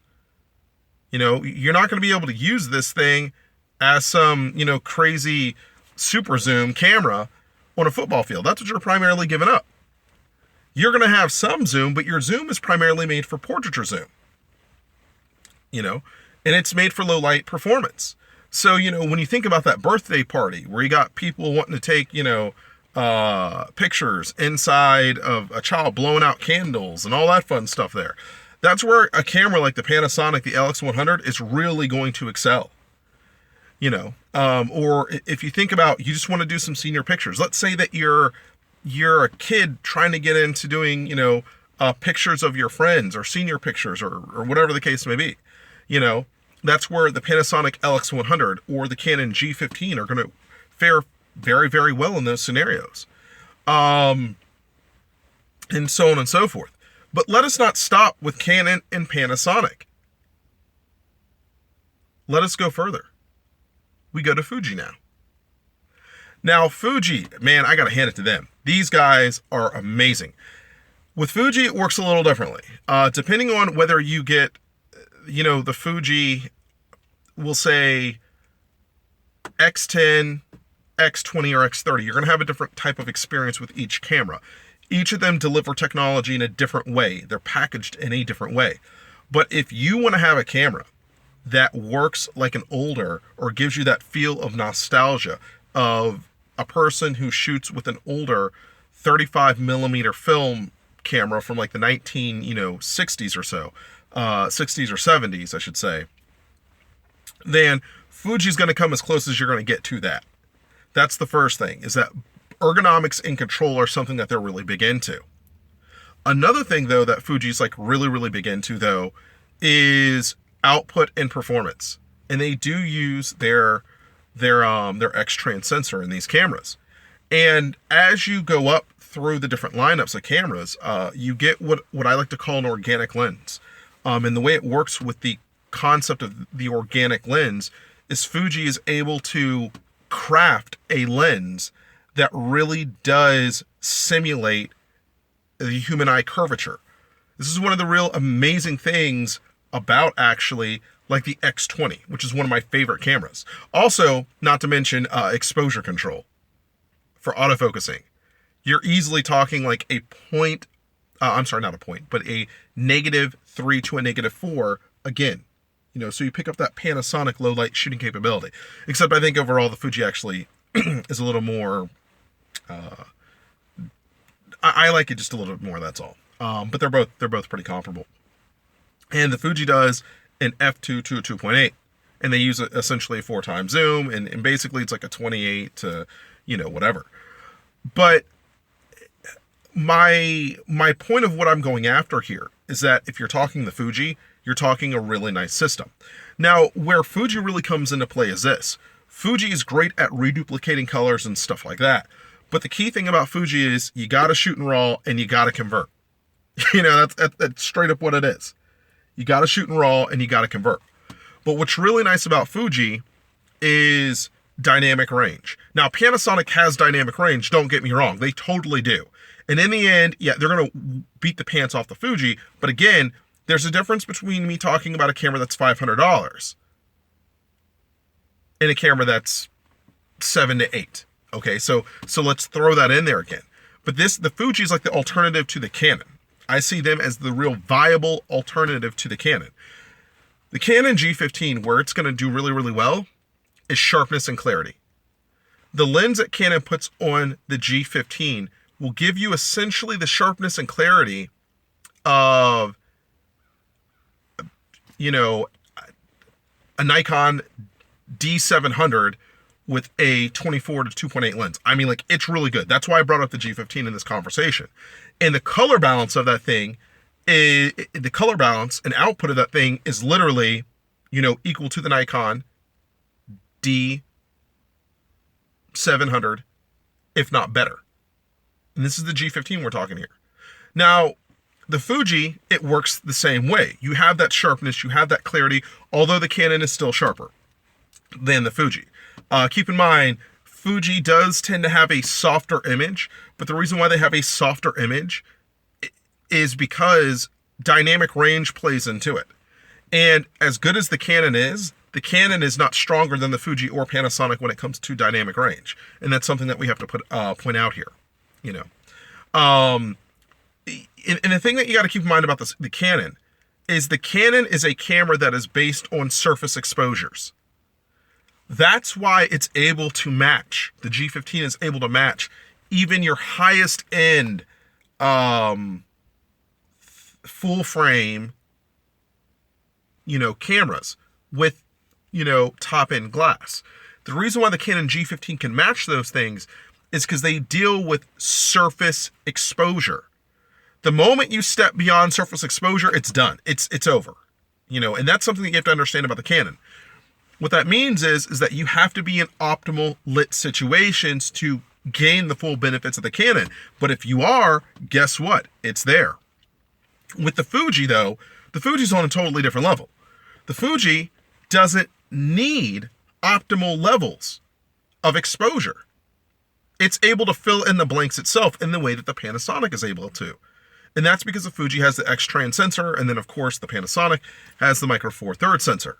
Speaker 1: You're not going to be able to use this thing as some, crazy super zoom camera on a football field. That's what you're primarily giving up. You're going to have some zoom, but your zoom is primarily made for portraiture zoom. And it's made for low light performance. So, when you think about that birthday party where you got people wanting to take, pictures inside of a child blowing out candles and all that fun stuff there, that's where a camera like the Panasonic, the LX100, is really going to excel. Or if you think about, you just want to do some senior pictures. Let's say that you're a kid trying to get into doing, pictures of your friends or senior pictures or whatever the case may be. That's where the Panasonic LX100 or the Canon G15 are going to fare very, very well in those scenarios. and so on and so forth. But let us not stop with Canon and Panasonic. Let us go further. We go to Fuji now. Now, Fuji, man, I got to hand it to them. These guys are amazing. With Fuji, it works a little differently. Depending on whether you get, the Fuji, we'll say X10, X20, or X30, you're going to have a different type of experience with each camera. Each of them deliver technology in a different way. They're packaged in a different way. But if you want to have a camera that works like an older, or gives you that feel of nostalgia of a person who shoots with an older 35 millimeter film camera from like the 60s or so, 60s or 70s, I should say, then Fuji's going to come as close as you're going to get to that. That's the first thing, is that ergonomics and control are something that they're really big into. Another thing, though, that Fuji's like really, really big into, though, is output and performance. And they do use their X-Trans sensor in these cameras. And as you go up through the different lineups of cameras, you get what I like to call an organic lens. And the way it works with the concept of the organic lens is Fuji is able to craft a lens that really does simulate the human eye curvature. This is one of the real amazing things about, actually, like the X20, which is one of my favorite cameras. Also, not to mention exposure control for autofocusing. You're easily talking like a point, I'm sorry, not a point, but a -3 to a -4 again. So you pick up that Panasonic low light shooting capability. Except I think overall the Fuji actually is a little more, I like it just a little bit more, that's all. But they're both pretty comparable. And the Fuji does an f2 to a 2.8, and they use essentially a 4x zoom, and basically it's like a 28 to, whatever. But my point of what I'm going after here is that if you're talking the Fuji, you're talking a really nice system. Now, where Fuji really comes into play is this. Fuji is great at reduplicating colors and stuff like that. But the key thing about Fuji is you got to shoot in RAW and you got to convert. That's straight up what it is. You got to shoot in RAW and you got to convert. But what's really nice about Fuji is dynamic range. Now, Panasonic has dynamic range, don't get me wrong. They totally do. And in the end, yeah, they're going to beat the pants off the Fuji. But again, there's a difference between me talking about a camera that's $500 and a camera that's $7 to $8. Okay, so let's throw that in there again. But the Fuji is like the alternative to the Canon. I see them as the real viable alternative to the Canon. The Canon G15, where it's going to do really, really well, is sharpness and clarity. The lens that Canon puts on the G15 will give you essentially the sharpness and clarity of, a Nikon D700 with a 24 to 2.8 lens. I mean, like, it's really good. That's why I brought up the G15 in this conversation. And the color balance of that thing the color balance and output of that thing is literally, equal to the Nikon D700, if not better. And this is the G15 we're talking here. Now, the Fuji, it works the same way. You have that sharpness, you have that clarity, although the Canon is still sharper than the Fuji. Keep in mind, Fuji does tend to have a softer image, but the reason why they have a softer image is because dynamic range plays into it. And as good as the Canon is not stronger than the Fuji or Panasonic when it comes to dynamic range. And that's something that we have to point out here, And the thing that you got to keep in mind about the Canon is a camera that is based on surface exposures. That's why it's able to match, the G15 is able to match even your highest end full frame, cameras with, top end glass. The reason why the Canon G15 can match those things is because they deal with surface exposure. The moment you step beyond surface exposure, it's done. It's over. And that's something that you have to understand about the Canon. What that means is that you have to be in optimal lit situations to gain the full benefits of the Canon. But if you are, guess what? It's there. With the Fuji, though, the Fuji's on a totally different level. The Fuji doesn't need optimal levels of exposure. It's able to fill in the blanks itself in the way that the Panasonic is able to. And that's because the Fuji has the X-Trans sensor, and then of course the Panasonic has the Micro Four Thirds sensor.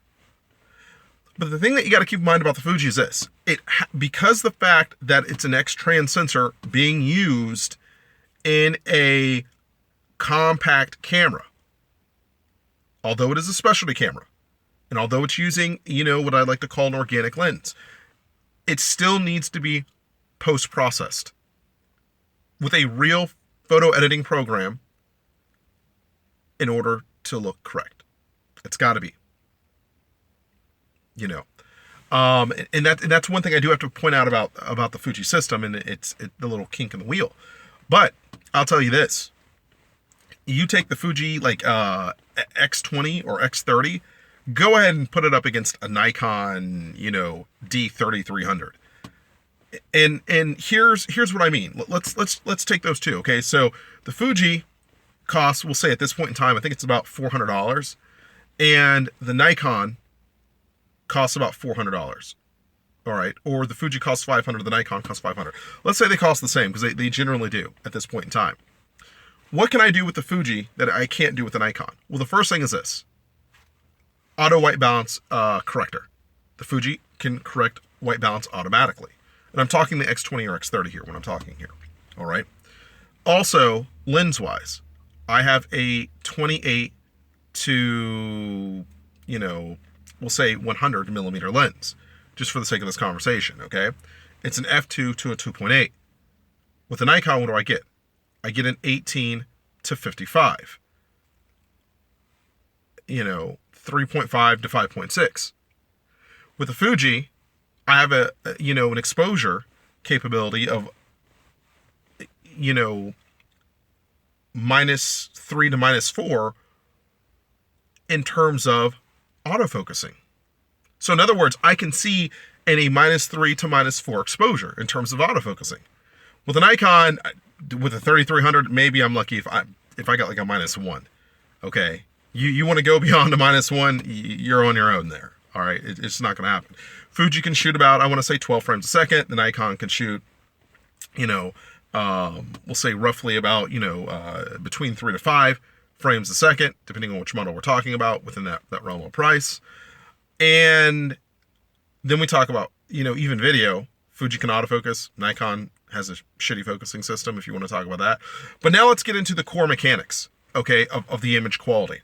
Speaker 1: But the thing that you got to keep in mind about the Fuji is this. Because the fact that it's an X-Trans sensor being used in a compact camera, although it is a specialty camera, and although it's using, what I like to call an organic lens, it still needs to be post-processed with a real photo editing program in order to look correct. It's got to be. And that's one thing I do have to point out about the Fuji system, and it's the little kink in the wheel. But I'll tell you this: you take the Fuji X20 or X30, go ahead and put it up against a Nikon, D3300, and here's what I mean. Let's take those two. Okay, so the Fuji costs, we'll say at this point in time, I think it's about $400, and the Nikon costs about $400. All right, or the Fuji costs $500, the Nikon costs $500. Let's say they cost the same, because they generally do at this point in time. What can I do with the Fuji that I can't do with the Nikon? Well, the first thing is this: auto white balance corrector. The Fuji can correct white balance automatically, and I'm talking the X20 or X30 here when I'm talking here. All right. Also, lens wise, I have a 28 to we'll say 100 millimeter lens, just for the sake of this conversation, okay? It's an f2 to a 2.8. With the Nikon, what do I get? I get an 18 to 55. 3.5 to 5.6. With the Fuji, I have an exposure capability of -3 to -4 in terms of autofocusing. So in other words, I can see in a -3 to -4 exposure in terms of autofocusing. With a Nikon, with a 3300, maybe I'm lucky if I got like a -1. Okay, you want to go beyond a -1, you're on your own there. All right, it's not going to happen. Fuji can shoot about, I want to say 12 frames a second. The Nikon can shoot, we'll say roughly about between 3 to 5 frames a second, depending on which model we're talking about, within that realm of price. And then we talk about, even video. Fuji can autofocus. Nikon has a shitty focusing system, if you want to talk about that. But now let's get into the core mechanics, okay, of the image quality.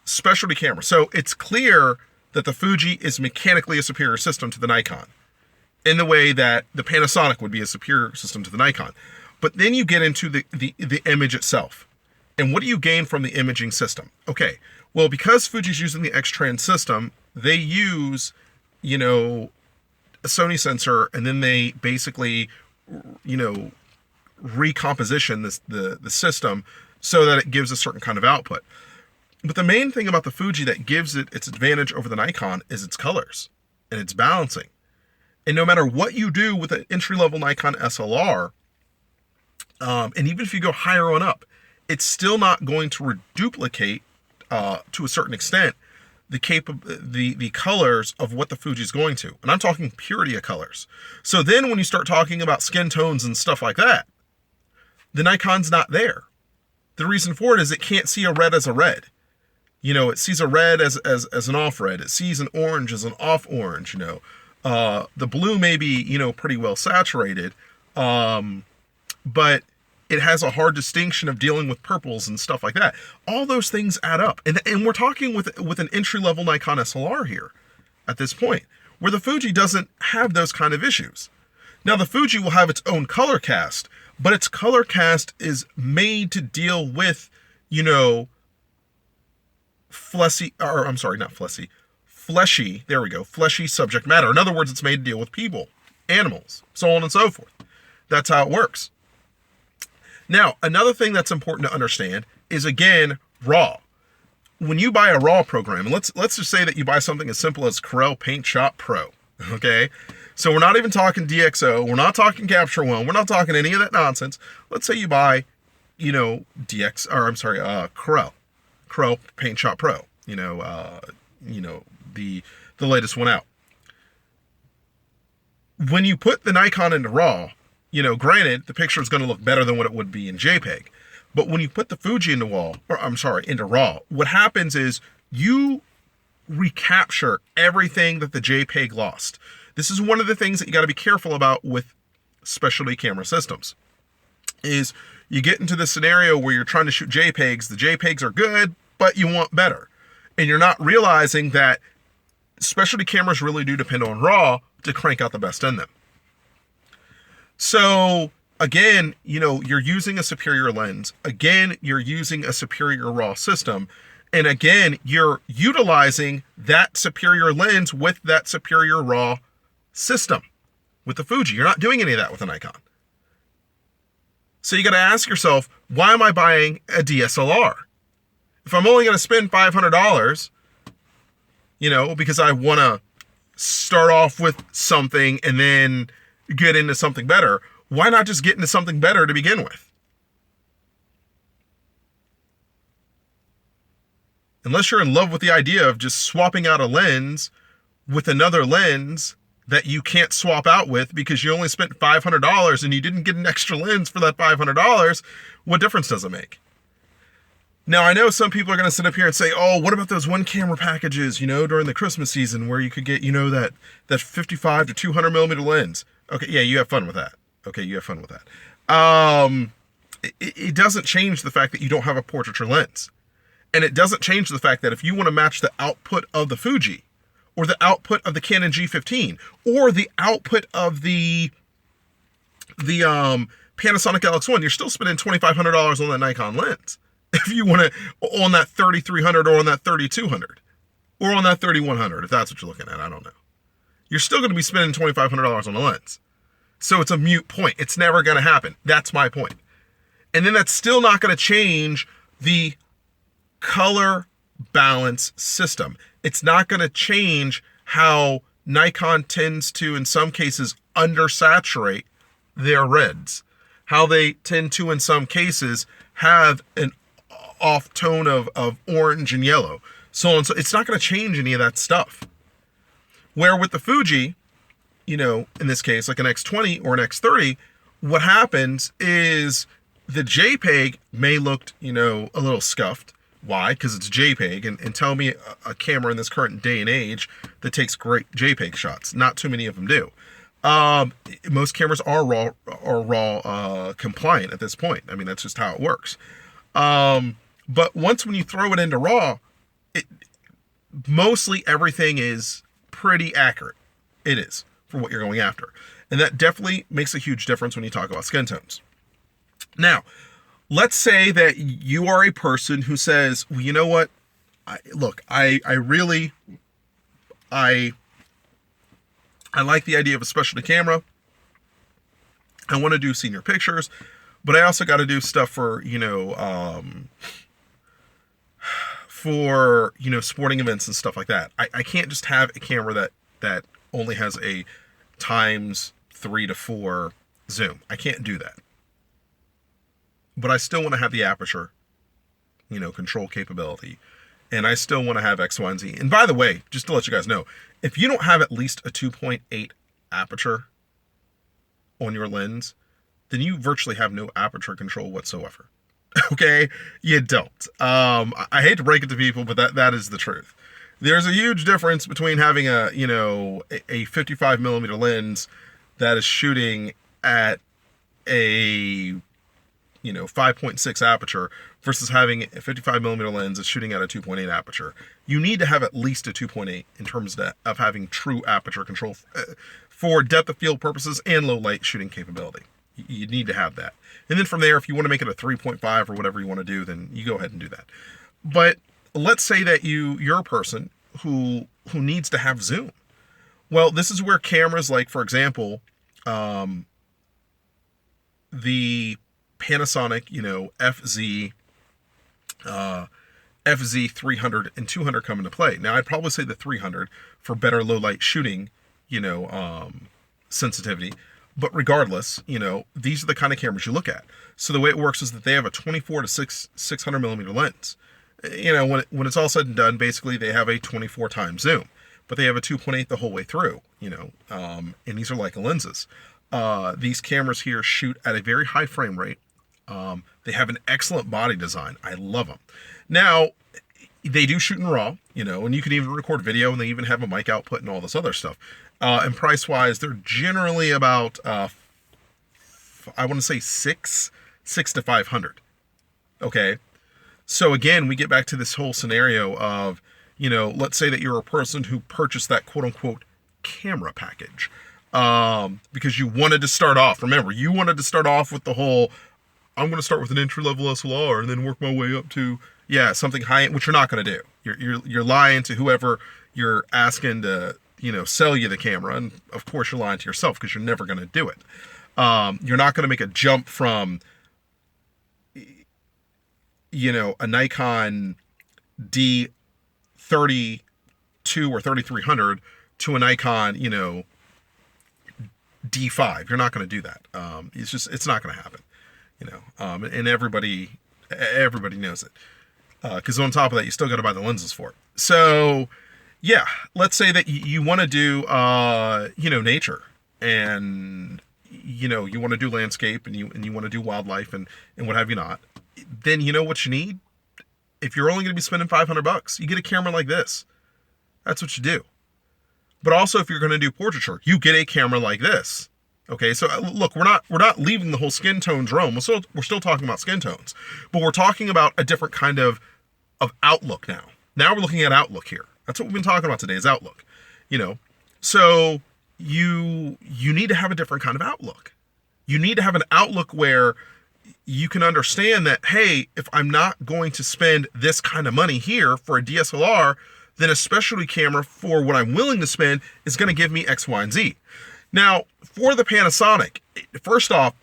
Speaker 1: Specialty camera. So it's clear that the Fuji is mechanically a superior system to the Nikon, in the way that the Panasonic would be a superior system to the Nikon. But then you get into the image itself. And what do you gain from the imaging system? Okay, well, because Fuji's using the X-Trans system, they use, a Sony sensor, and then they basically, recomposition the system so that it gives a certain kind of output. But the main thing about the Fuji that gives it its advantage over the Nikon is its colors and its balancing. And no matter what you do with an entry-level Nikon SLR, and even if you go higher on up, it's still not going to reduplicate, to a certain extent, the colors of what the Fuji is going to. And I'm talking purity of colors. So then when you start talking about skin tones and stuff like that, the Nikon's not there. The reason for it is it can't see a red as a red. It sees a red as an off red. It sees an orange as an off orange. The blue may be, pretty well saturated, but it has a hard distinction of dealing with purples and stuff like that. All those things add up. And we're talking with an entry-level Nikon SLR here at this point, where the Fuji doesn't have those kind of issues. Now, the Fuji will have its own color cast, but its color cast is made to deal with, fleshy, there we go, fleshy subject matter. In other words, it's made to deal with people, animals, so on and so forth. That's how it works. Now, another thing that's important to understand is, again, RAW. When you buy a RAW program, and let's just say that you buy something as simple as Corel Paint Shop Pro, okay? So we're not even talking DxO. We're not talking Capture One. We're not talking any of that nonsense. Let's say you buy, Corel Paint Shop Pro. The latest one out. When you put the Nikon into RAW, granted the picture is going to look better than what it would be in JPEG. But when you put the Fuji into RAW, what happens is you recapture everything that the JPEG lost. This is one of the things that you got to be careful about with specialty camera systems. Is you get into the scenario where you're trying to shoot JPEGs, the JPEGs are good, but you want better. And you're not realizing that specialty cameras really do depend on RAW to crank out the best in them. So again, you're using a superior lens. Again, you're using a superior RAW system. And again, you're utilizing that superior lens with that superior RAW system with the Fuji. You're not doing any of that with a Nikon. So you got to ask yourself, why am I buying a DSLR? If I'm only going to spend $500, because I want to start off with something and then get into something better, why not just get into something better to begin with? Unless you're in love with the idea of just swapping out a lens with another lens that you can't swap out with because you only spent $500 and you didn't get an extra lens for that $500, what difference does it make? Now, I know some people are going to sit up here and say, oh, what about those one camera packages, during the Christmas season where you could get, that 55 to 200 millimeter lens. Okay, yeah, you have fun with that. It doesn't change the fact that you don't have a portraiture lens. And it doesn't change the fact that if you want to match the output of the Fuji or the output of the Canon G15 or the output of the Panasonic LX1, you're still spending $2,500 on that Nikon lens. If you want to, on that 3300 or on that 3200 or on that 3100, if that's what you're looking at, I don't know. You're still going to be spending $2,500 on a lens. So it's a moot point. It's never going to happen. That's my point. And then that's still not going to change the color balance system. It's not going to change how Nikon tends to, in some cases, undersaturate their reds. How they tend to, in some cases, have an off tone of orange and yellow. So it's not going to change any of that stuff. Where with the Fuji, in this case, like an X20 or an X30, what happens is the JPEG may look, a little scuffed. Why? Because it's JPEG. And tell me a camera in this current day and age that takes great JPEG shots. Not too many of them do. Most cameras are RAW compliant at this point. I mean, that's just how it works. But once when you throw it into RAW, mostly everything is pretty accurate. It is for what you're going after. And that definitely makes a huge difference when you talk about skin tones. Now, let's say that you are a person who says, well, you know what? I like the idea of a specialty camera. I want to do senior pictures, but I also got to do stuff for, sporting events and stuff like that. I can't just have a camera that only has a times 3 to 4 zoom. I can't do that. But I still want to have the aperture, control capability. And I still want to have X, Y, and Z. And by the way, just to let you guys know, if you don't have at least a 2.8 aperture on your lens, then you virtually have no aperture control whatsoever. Okay? You don't. I hate to break it to people, but that is the truth. There's a huge difference between having a 55 millimeter lens that is shooting at a 5.6 aperture versus having a 55 millimeter lens that's shooting at a 2.8 aperture. You need to have at least a 2.8 in terms of having true aperture control for depth of field purposes and low light shooting capability. You need to have that. And then from there, if you want to make it a 3.5 or whatever you want to do, then you go ahead and do that. But let's say that you're a person who needs to have zoom. Well, this is where cameras like, for example, the Panasonic, FZ 300 and 200 come into play. Now, I'd probably say the 300 for better low light shooting, sensitivity. But regardless, these are the kind of cameras you look at. So the way it works is that they have a 24 to 600 millimeter lens. When it's all said and done, basically they have a 24 times zoom, but they have a 2.8 the whole way through, and these are Leica lenses. These cameras here shoot at a very high frame rate. They have an excellent body design. I love them. Now, they do shoot in RAW, and you can even record video, and they even have a mic output and all this other stuff. And price-wise, they're generally about, I want to say six to 500. Okay. So again, we get back to this whole scenario of, let's say that you're a person who purchased that quote unquote camera package, because you wanted to start off. Remember, you wanted to start off with the whole, I'm going to start with an entry-level SLR and then work my way up to, something high-end, which you're not going to do. You're lying to whoever you're asking to, sell you the camera. And of course you're lying to yourself, because you're never going to do it. You're not going to make a jump from, a Nikon D32 or 3300 to a Nikon, D5. You're not going to do that. It's not going to happen, and everybody knows it. Because on top of that, you still got to buy the lenses for it. So yeah, let's say that you want to do, nature, and, you want to do landscape, and you want to do wildlife and what have you not. Then you know what you need? If you're only going to be spending $500, you get a camera like this. That's what you do. But also, if you're going to do portraiture, you get a camera like this. Okay, so look, we're not leaving the whole skin tones realm. We're still talking about skin tones, but we're talking about a different kind of outlook now. Now we're looking at outlook here. That's what we've been talking about today, is outlook. So you need to have a different kind of outlook. You need to have an outlook where you can understand that, hey, if I'm not going to spend this kind of money here for a DSLR, then a specialty camera for what I'm willing to spend is going to give me X, Y, and Z. Now, for the Panasonic, first off,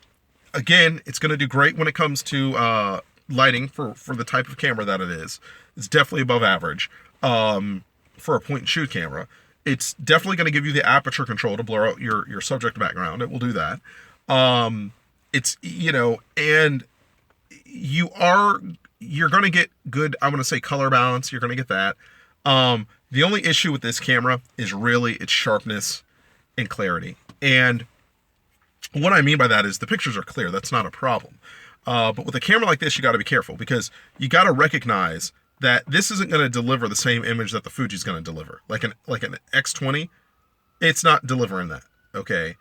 Speaker 1: again, it's going to do great when it comes to lighting for the type of camera that it is. It's definitely above average for a point-and-shoot camera. It's definitely going to give you the aperture control to blur out your subject background. It will do that. It's, and you're going to get good, I'm going to say color balance. You're going to get that. The only issue with this camera is really its sharpness and clarity. And what I mean by that is the pictures are clear. That's not a problem. But with a camera like this, you got to be careful, because you got to recognize that this isn't going to deliver the same image that the Fuji's going to deliver. Like an X20, it's not delivering that. Okay.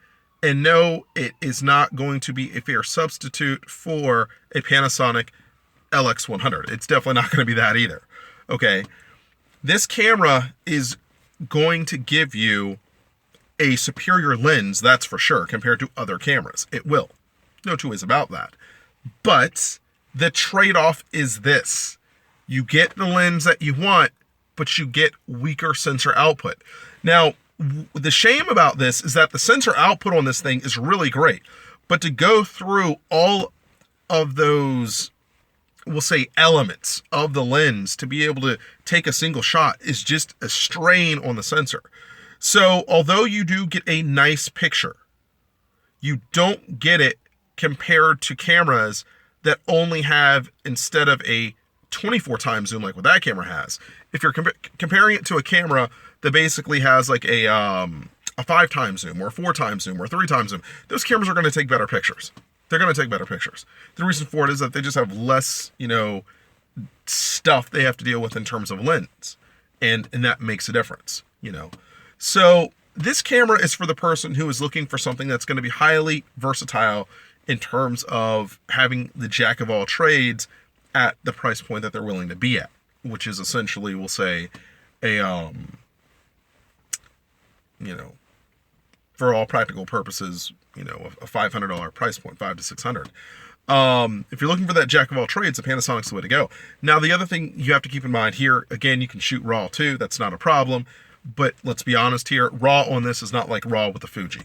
Speaker 1: And no, it is not going to be a fair substitute for a Panasonic LX100. It's definitely not going to be that either. Okay. This camera is going to give you a superior lens, that's for sure, compared to other cameras. It will. No two ways about that. But the trade-off is this. You get the lens that you want, but you get weaker sensor output. Now, the shame about this is that the sensor output on this thing is really great, but to go through all of those, we'll say, elements of the lens to be able to take a single shot is just a strain on the sensor. So although you do get a nice picture, you don't get it compared to cameras that only have, instead of a 24 times zoom like what that camera has, if you're comparing it to a camera that basically has like a 5 times zoom or a 4 times zoom or a 3 times zoom, those cameras are going to take better pictures. They're going to take better pictures. The reason for it is that they just have less, stuff they have to deal with in terms of lens. And that makes a difference, So this camera is for the person who is looking for something that's going to be highly versatile in terms of having the jack of all trades at the price point that they're willing to be at, which is essentially, we'll say, a, for all practical purposes, a $500 price point, $500 to $600. If you're looking for that jack of all trades, the Panasonic's the way to go. Now, the other thing you have to keep in mind here, again, you can shoot RAW too. That's not a problem. But let's be honest here, RAW on this is not like RAW with the Fuji.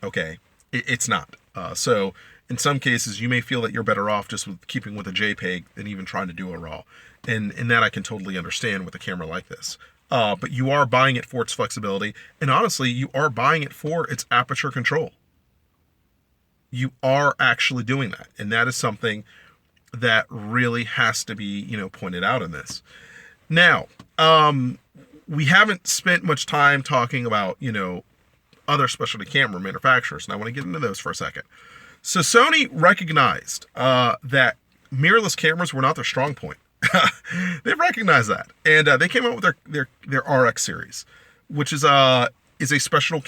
Speaker 1: Okay? It's not. So in some cases, you may feel that you're better off just with keeping with a JPEG than even trying to do a RAW. And that I can totally understand with a camera like this. But you are buying it for its flexibility. And honestly, you are buying it for its aperture control. You are actually doing that. And that is something that really has to be, pointed out in this. Now, we haven't spent much time talking about, other specialty camera manufacturers, and I want to get into those for a second. So Sony recognized that mirrorless cameras were not their strong point. They recognized that, and they came out with their RX series, which is a specialty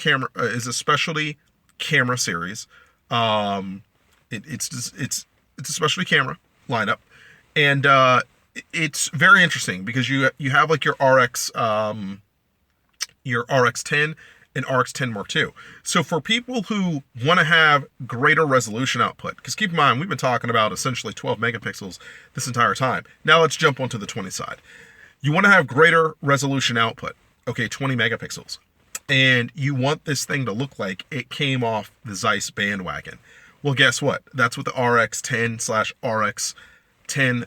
Speaker 1: camera series. It's a specialty camera lineup, and it's very interesting because you have like your RX10 and RX10 Mark II. So for people who want to have greater resolution output, because keep in mind, we've been talking about essentially 12 megapixels this entire time. Now let's jump onto the 20 side. You want to have greater resolution output. Okay, 20 megapixels. And you want this thing to look like it came off the Zeiss bandwagon. Well, guess what? That's what the RX10/RX10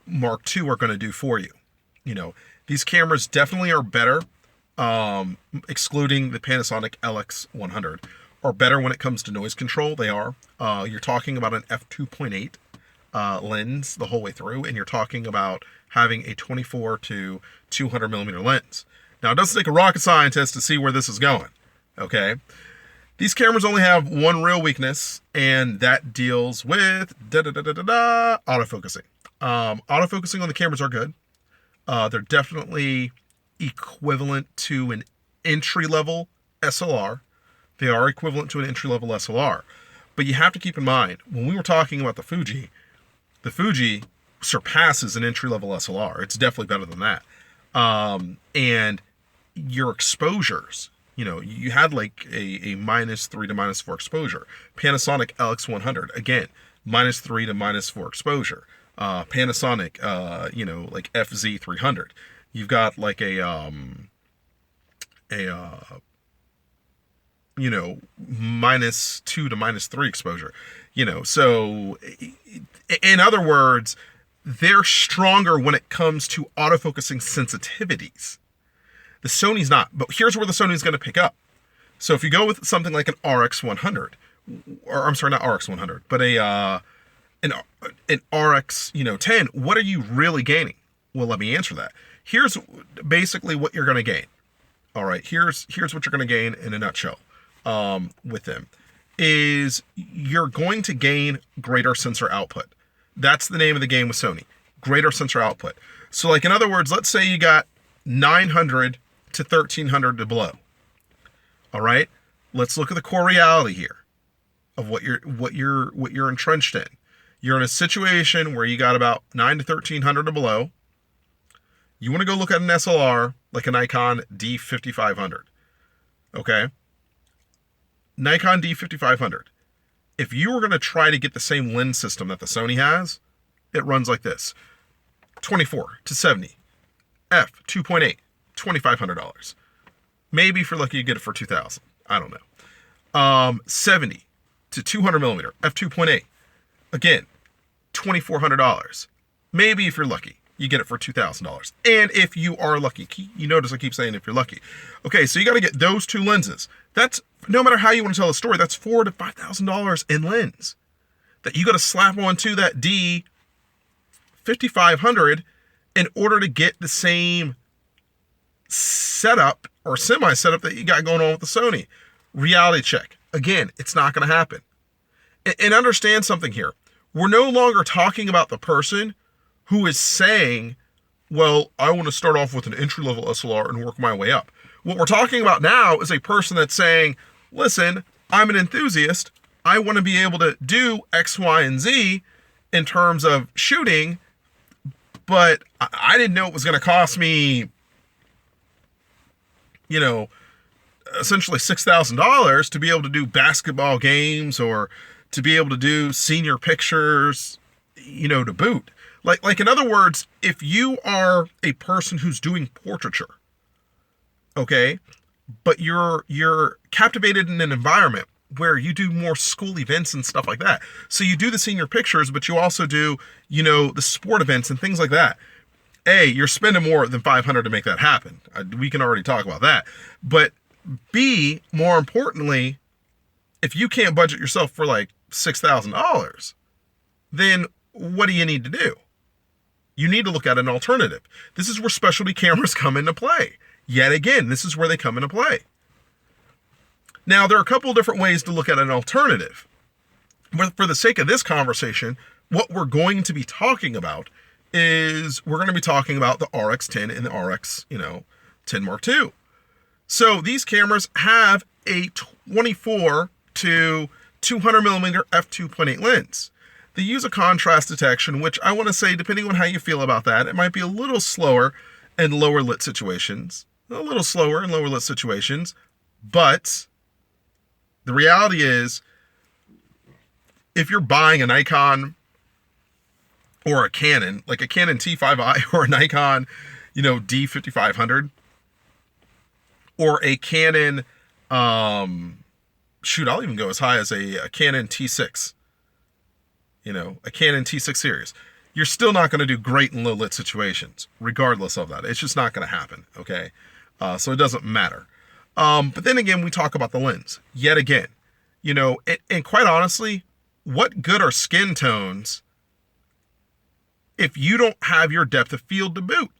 Speaker 1: Mark II are going to do for you. These cameras definitely are better, excluding the Panasonic LX100, are better when it comes to noise control. They are. You're talking about an f2.8 lens the whole way through, and you're talking about having a 24 to 200 millimeter lens. Now, it doesn't take a rocket scientist to see where this is going, okay? These cameras only have one real weakness, and that deals with autofocusing. Autofocusing on the cameras are good. They're definitely equivalent to an entry-level SLR. They are equivalent to an entry-level SLR. But you have to keep in mind, when we were talking about the Fuji surpasses an entry-level SLR. It's definitely better than that. And your exposures, you had like a -3 to -4 exposure. Panasonic LX100, again, -3 to -4 exposure. Panasonic, like FZ300. You've got like a -2 to -3 exposure. So in other words, they're stronger when it comes to autofocusing sensitivities. The Sony's not, but here's where the Sony's going to pick up. So if you go with something like an RX100, or I'm sorry, not RX100, but an RX, 10, what are you really gaining? Well, let me answer that. Here's basically what you're going to gain. All right, here's what you're going to gain in a nutshell with them, is you're going to gain greater sensor output. That's the name of the game with Sony, greater sensor output. So like, in other words, let's say you got 900 to 1300 to below. All right, let's look at the core reality here of what you're entrenched in. You're in a situation where you got about 9 to 1300 to below. You want to go look at an SLR like a Nikon D5500. Okay, Nikon D5500. If you were going to try to get the same lens system that the Sony has, it runs like this: 24 to 70, f2.8, $2,500. Maybe if you're lucky, you get it for $2,000. I don't know. 70 to 200 millimeter, f2.8. Again, $2,400. Maybe if you're lucky, you get it for $2,000. And if you are lucky, you notice I keep saying if you're lucky. Okay, so you got to get those two lenses. That's, no matter how you want to tell a story, that's $4,000 to $5,000 in lens that you got to slap onto that D5500 in order to get the same setup or semi-setup that you got going on with the Sony. Reality check. Again, it's not going to happen. And understand something here. We're no longer talking about the person who is saying, well, I want to start off with an entry-level SLR and work my way up. What we're talking about now is a person that's saying, listen, I'm an enthusiast. I want to be able to do X, Y, and Z in terms of shooting, but I didn't know it was going to cost me, essentially $6,000 to be able to do basketball games or to be able to do senior pictures, to boot. Like in other words, if you are a person who's doing portraiture, okay, but you're captivated in an environment where you do more school events and stuff like that. So you do the senior pictures, but you also do, the sport events and things like that. A, you're spending more than $500 to make that happen. We can already talk about that. But B, more importantly, if you can't budget yourself for like $6,000, then what do you need to do? You need to look at an alternative. This is where specialty cameras come into play. Yet again, this is where they come into play. Now, there are a couple of different ways to look at an alternative. But for the sake of this conversation, what we're going to be talking about is we're going to be talking about the RX10 and the RX, 10 Mark II. So these cameras have a 24 to 200 millimeter f2.8 lens. They use a contrast detection, which I want to say, depending on how you feel about that, it might be a little slower in lower lit situations. A little slower in lower lit situations. But the reality is, if you're buying a Nikon or a Canon, like a Canon T5i or a Nikon, D5500, or a Canon, I'll even go as high as a Canon T6, a Canon T6 series, you're still not going to do great in low lit situations, regardless of that. It's just not going to happen, okay? So it doesn't matter. But then again, we talk about the lens. Yet again, and quite honestly, what good are skin tones if you don't have your depth of field to boot?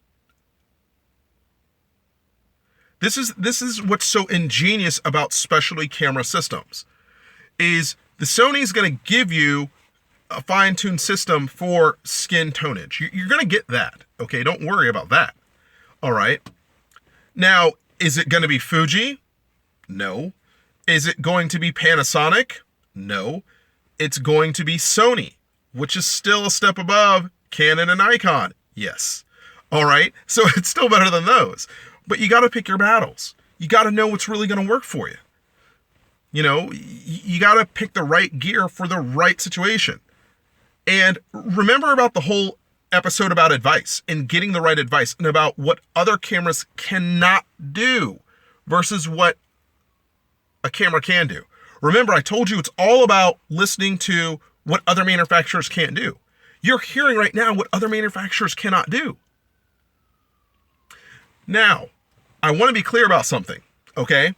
Speaker 1: This is what's so ingenious about specialty camera systems, is the Sony's going to give you a fine-tuned system for skin tonage. You're going to get that, okay? Don't worry about that, all right? Now, is it going to be Fuji? No. Is it going to be Panasonic? No. It's going to be Sony, which is still a step above Canon and Nikon. Yes. All right. So it's still better than those. But you got to pick your battles. You got to know what's really going to work for you. You got to pick the right gear for the right situation. And remember about the whole episode about advice and getting the right advice, and about what other cameras cannot do versus what a camera can do. Remember, I told you it's all about listening to what other manufacturers can't do. You're hearing right now what other manufacturers cannot do. Now, I want to be clear about something, okay?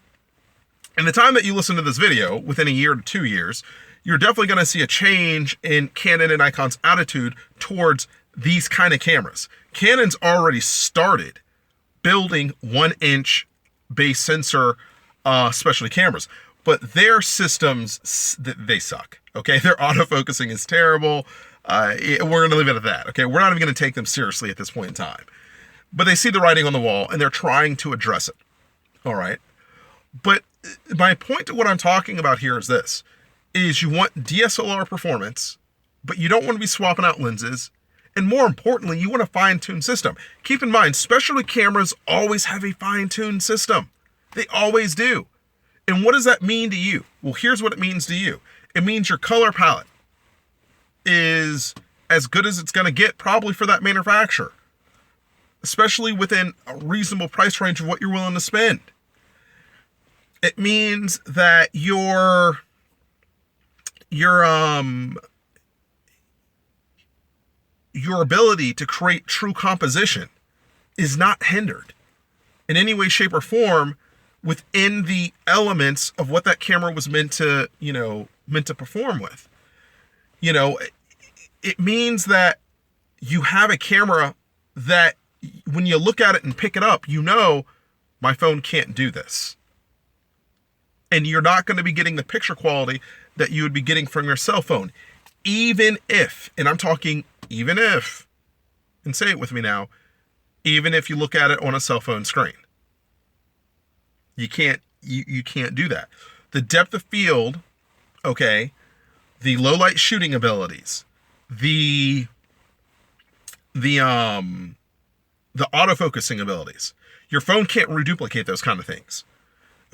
Speaker 1: In the time that you listen to this video, within a year to 2 years, you're definitely going to see a change in Canon and Nikon's attitude towards these kind of cameras. Canon's already started building 1-inch base sensor specialty cameras, but their systems, they suck, okay? Their autofocusing is terrible. We're going to leave it at that, okay? We're not even going to take them seriously at this point in time. But they see the writing on the wall, and they're trying to address it, all right? But my point to what I'm talking about here is this, is you want DSLR performance, but you don't want to be swapping out lenses. And more importantly, you want a fine-tuned system. Keep in mind, specialty cameras always have a fine-tuned system. They always do. And what does that mean to you? Well, here's what it means to you. It means your color palette is as good as it's going to get, probably for that manufacturer, especially within a reasonable price range of what you're willing to spend. It means that your ability to create true composition is not hindered in any way, shape, or form within the elements of what that camera was meant to perform with. It means that you have a camera that when you look at it and pick it up, my phone can't do this. And you're not going to be getting the picture quality that you would be getting from your cell phone. Even if, and I'm talking even if, and say it with me now, even if you look at it on a cell phone screen. You can't do that. The depth of field, okay, the low light shooting abilities, the autofocusing abilities. Your phone can't reduplicate those kind of things.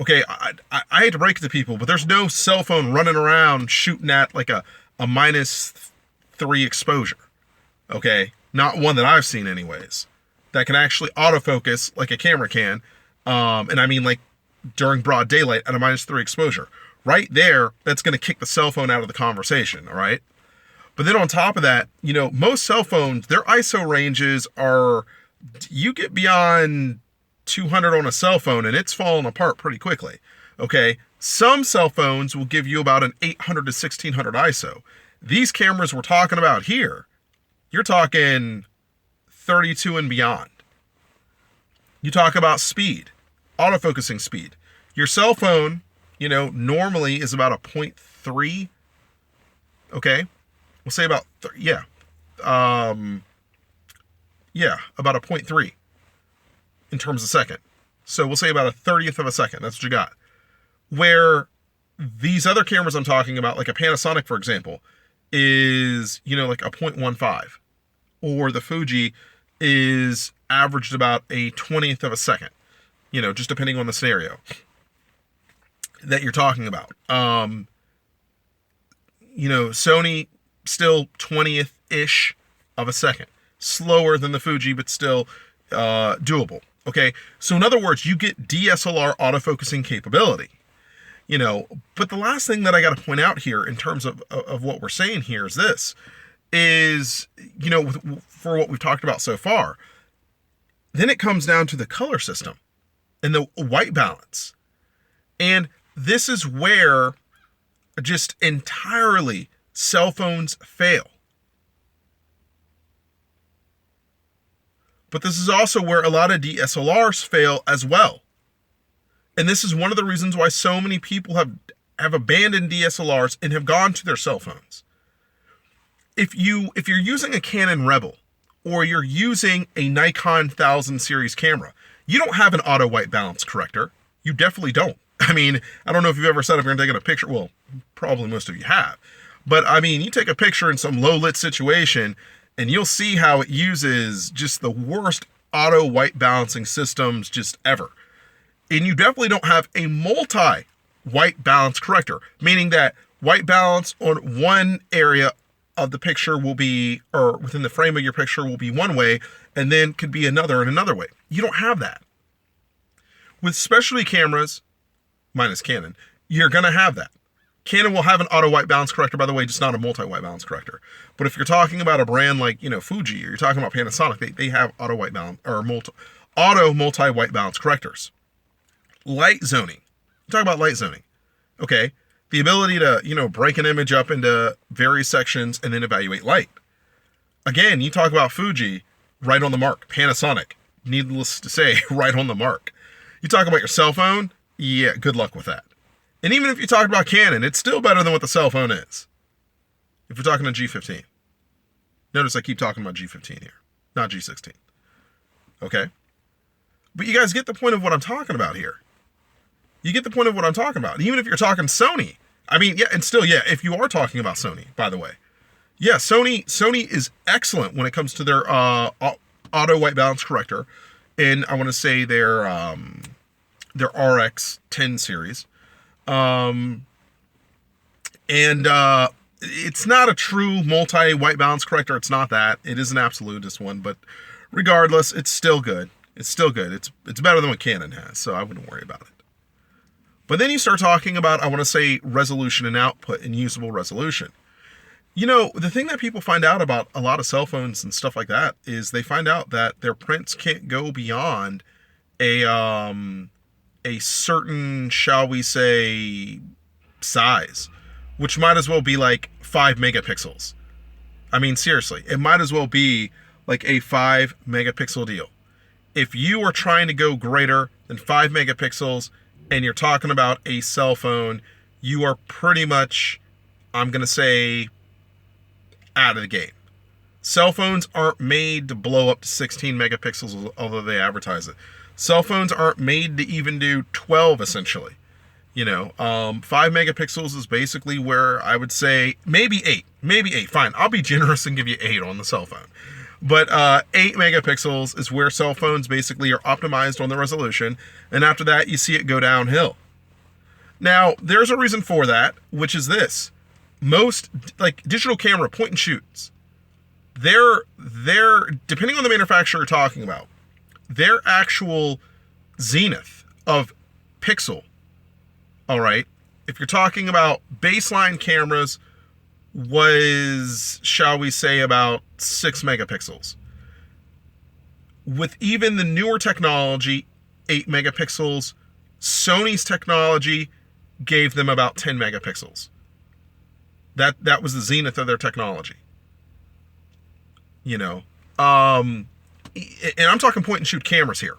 Speaker 1: Okay, I hate to break it to people, but there's no cell phone running around shooting at like a -3 exposure. Okay, not one that I've seen anyways, that can actually autofocus like a camera can. And I mean like during broad daylight at a -3 exposure. right there, that's going to kick the cell phone out of the conversation, all right? But then on top of that, most cell phones, their ISO ranges are, you get beyond 200 on a cell phone and it's falling apart pretty quickly, okay? Some cell phones will give you about an 800 to 1600 ISO. These cameras we're talking about here, you're talking 32 and beyond. You talk about speed, autofocusing speed. Your cell phone, normally is about a 0.3, okay? We'll say about, about a 0.3 in terms of second. So we'll say about a 30th of a second. That's what you got. Where these other cameras I'm talking about, like a Panasonic, for example, is, like a 0.15. Or the Fuji is averaged about a 20th of a second, just depending on the scenario that you're talking about. Sony still 20th-ish of a second. Slower than the Fuji, but still doable. Okay, so in other words, you get DSLR autofocusing capability. But the last thing that I got to point out here in terms of what we're saying here is this, for what we've talked about so far, then it comes down to the color system and the white balance. And this is where just entirely cell phones fail. But this is also where a lot of DSLRs fail as well. And this is one of the reasons why so many people have abandoned DSLRs and have gone to their cell phones. If you're using a Canon Rebel or you're using a Nikon 1000 series camera, you don't have an auto white balance corrector. You definitely don't. I mean, I don't know if you've ever said if you're taking a picture. Well, probably most of you have. But I mean, you take a picture in some low lit situation and you'll see how it uses just the worst auto white balancing systems just ever. And you definitely don't have a multi white balance corrector, meaning that white balance on one area of the picture will be, or within the frame of your picture will be one way, and then could be another in another way. You don't have that. With specialty cameras, minus Canon, you're going to have that. Canon will have an auto white balance corrector, by the way, just not a multi white balance corrector. But if you're talking about a brand like, Fuji, or you're talking about Panasonic, they have auto white balance or multi white balance correctors. Light zoning. Talk about light zoning. Okay. The ability to, break an image up into various sections and then evaluate light. Again, you talk about Fuji, right on the mark. Panasonic, needless to say, right on the mark. You talk about your cell phone, yeah, good luck with that. And even if you talk about Canon, it's still better than what the cell phone is. If you're talking a G15. Notice I keep talking about G15 here, not G16. Okay? But you guys get the point of what I'm talking about here. You get the point of what I'm talking about. Even if you're talking Sony. I mean, yeah, and still, yeah, if you are talking about Sony, by the way. Yeah, Sony is excellent when it comes to their auto white balance corrector. And I want to say their RX 10 series. It's not a true multi white balance corrector. It's not that. It is an absolutist one, but regardless, it's still good. It's still good. It's better than what Canon has, so I wouldn't worry about it. But then you start talking about, I want to say, resolution and output and usable resolution. The thing that people find out about a lot of cell phones and stuff like that is they find out that their prints can't go beyond a certain, shall we say, size, which might as well be like 5 megapixels. I mean, seriously, it might as well be like a 5 megapixel deal. If you are trying to go greater than 5 megapixels and you're talking about a cell phone, you are pretty much, I'm going to say, out of the game. Cell phones aren't made to blow up to 16 megapixels, although they advertise it. Cell phones aren't made to even do 12, essentially. 5 megapixels is basically where I would say maybe 8. Fine, I'll be generous and give you 8 on the cell phone. But 8 megapixels is where cell phones basically are optimized on the resolution. And after that, you see it go downhill. Now, there's a reason for that, which is this. Most, like, digital camera point and shoots, they're depending on the manufacturer you're talking about, their actual zenith of pixel, all right, if you're talking about baseline cameras, was, shall we say, about 6 megapixels. With even the newer technology, 8 megapixels, Sony's technology gave them about 10 megapixels. That was the zenith of their technology. You know, and I'm talking point and shoot cameras here.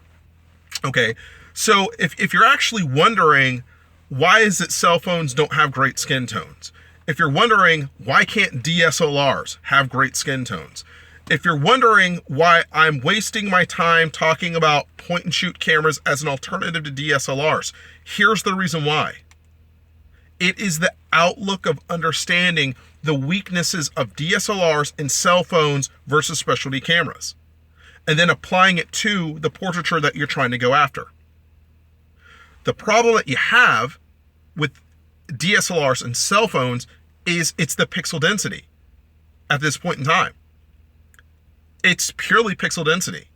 Speaker 1: Okay, so if you're actually wondering why is it cell phones don't have great skin tones, if you're wondering why can't DSLRs have great skin tones, if you're wondering why I'm wasting my time talking about point and shoot cameras as an alternative to DSLRs, here's the reason why. It is the outlook of understanding the weaknesses of DSLRs and cell phones versus specialty cameras, and then applying it to the portraiture that you're trying to go after. The problem that you have with DSLRs and cell phones is it's the pixel density at this point in time. It's purely pixel density.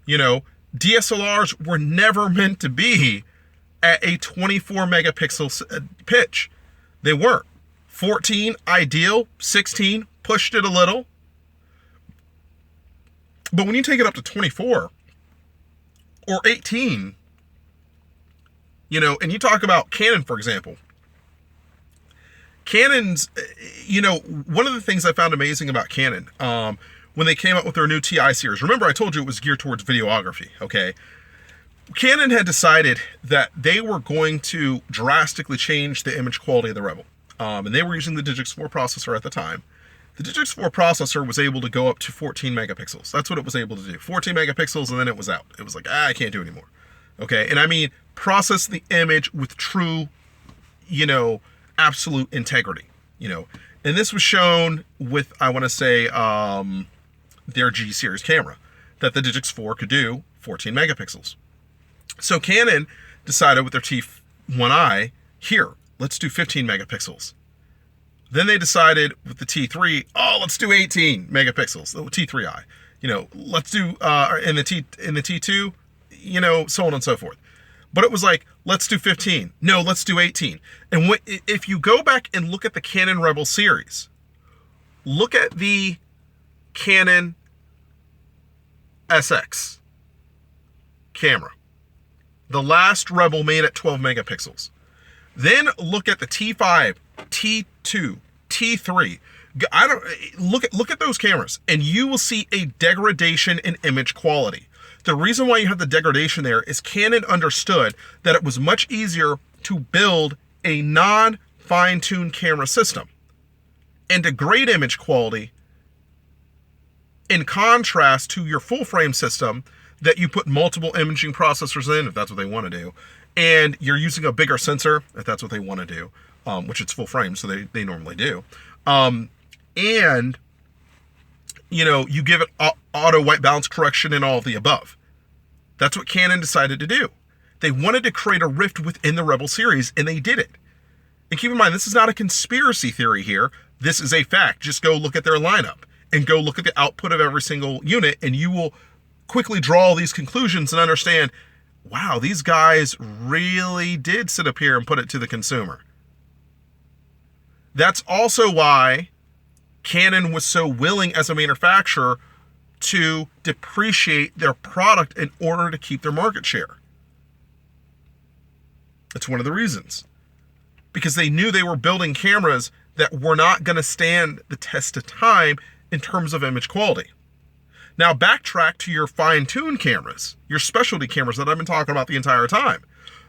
Speaker 1: You know, DSLRs were never meant to be at a 24 megapixel pitch. They weren't. 14, ideal. 16, pushed it a little. But when you take it up to 24 or 18, you know, and you talk about Canon, for example. Canon's, you know, one of the things I found amazing about Canon, when they came out with their new TI series, remember I told you it was geared towards videography, okay? Canon had decided that they were going to drastically change the image quality of the Rebel. And they were using the Digix 4 processor at the time. The Digix 4 processor was able to go up to 14 megapixels. That's what it was able to do. 14 megapixels, and then it was out. It was like, I can't do it anymore. Okay, and I mean, process the image with true, you know, absolute integrity, you know. And this was shown with, I want to say, their G series camera, that the Digix 4 could do 14 megapixels. So Canon decided with their T1i, here, let's do 15 megapixels. Then they decided with the T3, let's do 18 megapixels, the T3i. You know, let's do in the T2, you know, so on and so forth. But it was like, let's do 15. No, let's do 18. And if you go back and look at the Canon Rebel series, look at the Canon SX camera. The last Rebel made at 12 megapixels. Then look at the T5, T2, T3. Look at those cameras, and you will see a degradation in image quality. The reason why you have the degradation there is Canon understood that it was much easier to build a non-fine-tuned camera system and degrade image quality in contrast to your full-frame system that you put multiple imaging processors in, if that's what they want to do, and you're using a bigger sensor, if that's what they want to do, which it's full frame, so they normally do. And, you know, you give it auto white balance correction and all of the above. That's what Canon decided to do. They wanted to create a rift within the Rebel series, and they did it. And keep in mind, this is not a conspiracy theory here. This is a fact. Just go look at their lineup and go look at the output of every single unit, and you will quickly draw these conclusions and understand, wow, these guys really did sit up here and put it to the consumer. That's also why Canon was so willing as a manufacturer to depreciate their product in order to keep their market share. It's one of the reasons. Because they knew they were building cameras that were not going to stand the test of time in terms of image quality. Now backtrack to your fine-tuned cameras, your specialty cameras that I've been talking about the entire time.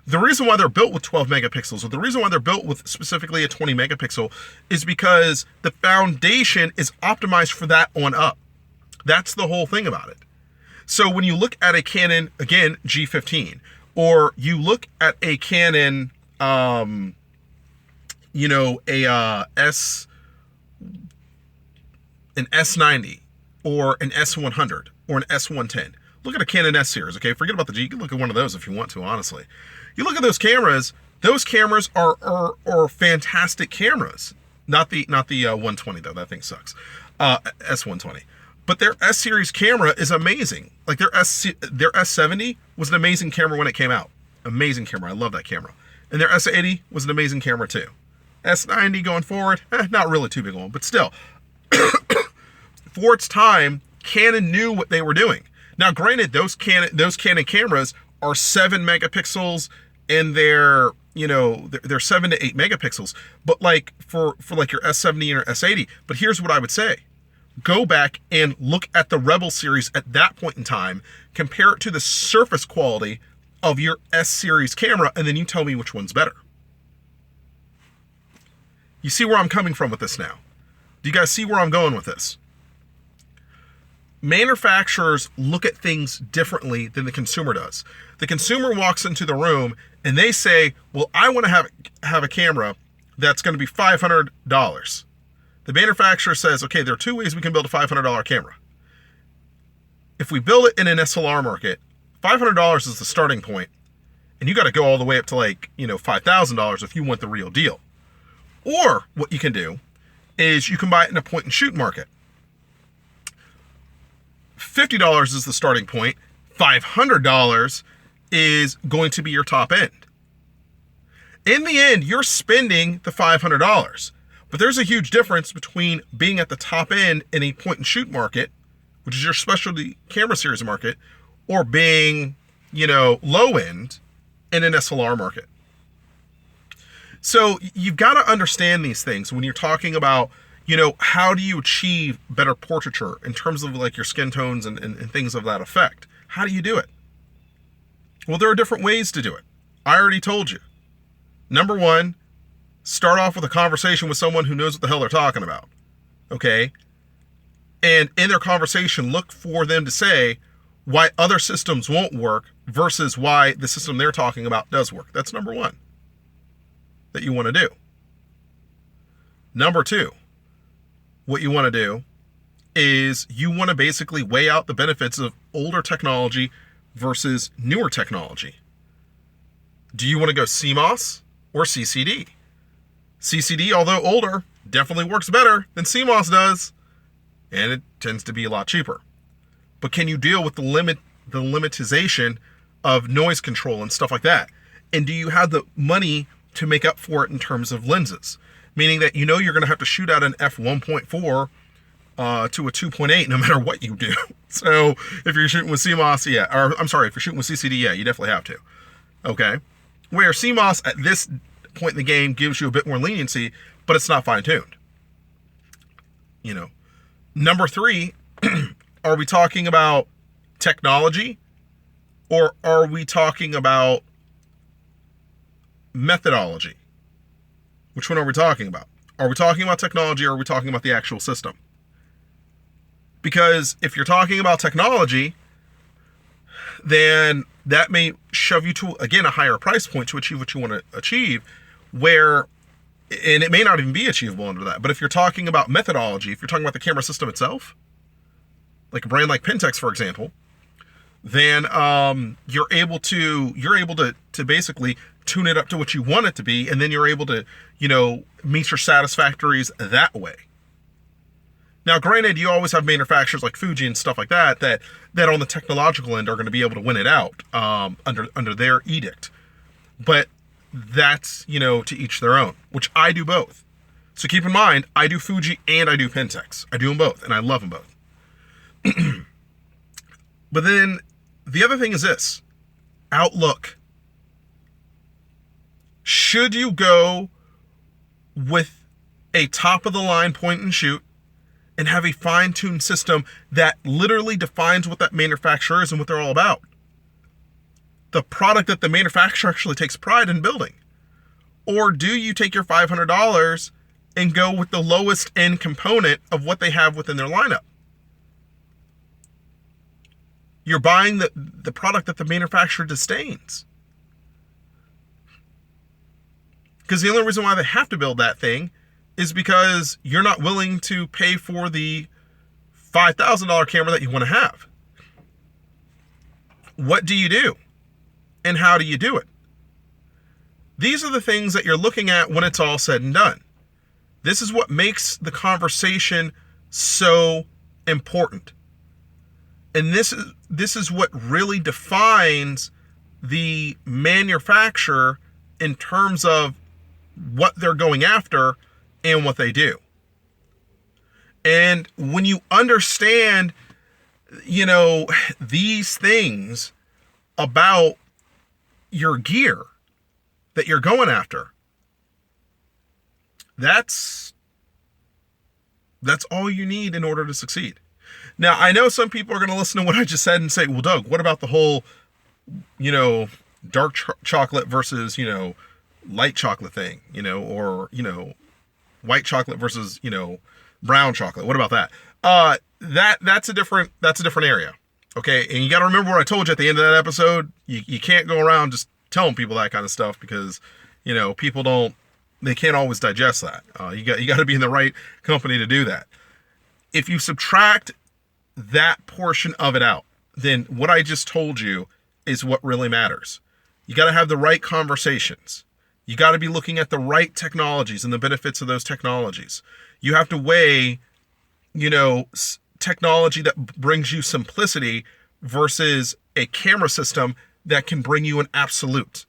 Speaker 1: The reason why they're built with 12 megapixels, or the reason why they're built with specifically a 20 megapixel, is because the foundation is optimized for that on up. That's the whole thing about it. So when you look at a Canon, again, G15, or you look at a Canon, you know, an S90, or an S100, or an S110. Look at a Canon S series, okay? Forget about the G. You can look at one of those if you want to, honestly. You look at those cameras are fantastic cameras. Not the 120 though, that thing sucks. S120. But their S series camera is amazing. Like their S70 was an amazing camera when it came out. Amazing camera. I love that camera. And their S80 was an amazing camera too. S90 going forward, not really too big one, but still, for its time, Canon knew what they were doing. Now, granted, those Canon cameras are 7 megapixels, and they're 7 to 8 megapixels. But like for like your S70 or S80. But here's what I would say: go back and look at the Rebel series at that point in time, compare it to the surface quality of your S series camera, and then you tell me which one's better. You see where I'm coming from with this now? Do you guys see where I'm going with this? Manufacturers look at things differently than the consumer does. The consumer walks into the room and they say, well, I want to have a camera that's going to be $500. The manufacturer says, okay, there are 2 ways we can build a $500 camera. If we build it in an SLR market, $500 is the starting point, and you got to go all the way up to like, $5,000 if you want the real deal. Or what you can do is you can buy it in a point and shoot market. $50 is the starting point. $500 is going to be your top end. In the end, you're spending the $500. But there's a huge difference between being at the top end in a point and shoot market, which is your specialty camera series market, or being, low end in an SLR market. So you've got to understand these things when you're talking about, how do you achieve better portraiture in terms of like your skin tones and things of that effect? How do you do it? Well, there are different ways to do it. I already told you. Number one, start off with a conversation with someone who knows what the hell they're talking about. Okay? And in their conversation, look for them to say why other systems won't work versus why the system they're talking about does work. That's number one that you want to do. Number two, what you want to do is you want to basically weigh out the benefits of older technology versus newer technology. Do you want to go CMOS or CCD? CCD, although older, definitely works better than CMOS does, and it tends to be a lot cheaper. But can you deal with the limitization of noise control and stuff like that? And do you have the money to make up for it in terms of lenses? Meaning that you're going to have to shoot out an f1.4 to a 2.8 no matter what you do. So if you're shooting with CMOS, if you're shooting with CCD, you definitely have to. Okay? Where CMOS at this point in the game gives you a bit more leniency, but it's not fine-tuned. Number three, are we talking about technology, or are we talking about methodology? Which one are we talking about? Are we talking about technology, or are we talking about the actual system? Because if you're talking about technology, then that may shove you to, again, a higher price point to achieve what you want to achieve, and it may not even be achievable under that. But if you're talking about methodology, if you're talking about the camera system itself, like a brand like Pentax, for example, then you're able to basically tune it up to what you want it to be, and then you're able to, meet your satisfactories that way. Now, granted, you always have manufacturers like Fuji and stuff like that on the technological end are going to be able to win it out under their edict. But that's, to each their own, which I do both. So keep in mind, I do Fuji and I do Pentax. I do them both, and I love them both. But then the other thing is this: outlook. Should you go with a top-of-the-line point and shoot and have a fine-tuned system that literally defines what that manufacturer is and what they're all about? The product that the manufacturer actually takes pride in building? Or do you take your $500 and go with the lowest end component of what they have within their lineup? You're buying the product that the manufacturer disdains. Because the only reason why they have to build that thing is because you're not willing to pay for the $5,000 camera that you want to have. What do you do? And how do you do it? These are the things that you're looking at when it's all said and done. This is what makes the conversation so important. And this is what really defines the manufacturer in terms of what they're going after and what they do. And when you understand, these things about your gear that you're going after, that's all you need in order to succeed. Now, I know some people are going to listen to what I just said and say, well, Doug, what about the whole, dark chocolate versus, light chocolate thing, or, white chocolate versus, brown chocolate. What about that? That's a different area. Okay. And you got to remember what I told you at the end of that episode. You can't go around just telling people that kind of stuff because, people they can't always digest that. You got to be in the right company to do that. If you subtract that portion of it out, then what I just told you is what really matters. You got to have the right conversations. You got to be looking at the right technologies and the benefits of those technologies. You have to weigh, technology that brings you simplicity versus a camera system that can bring you an absolute.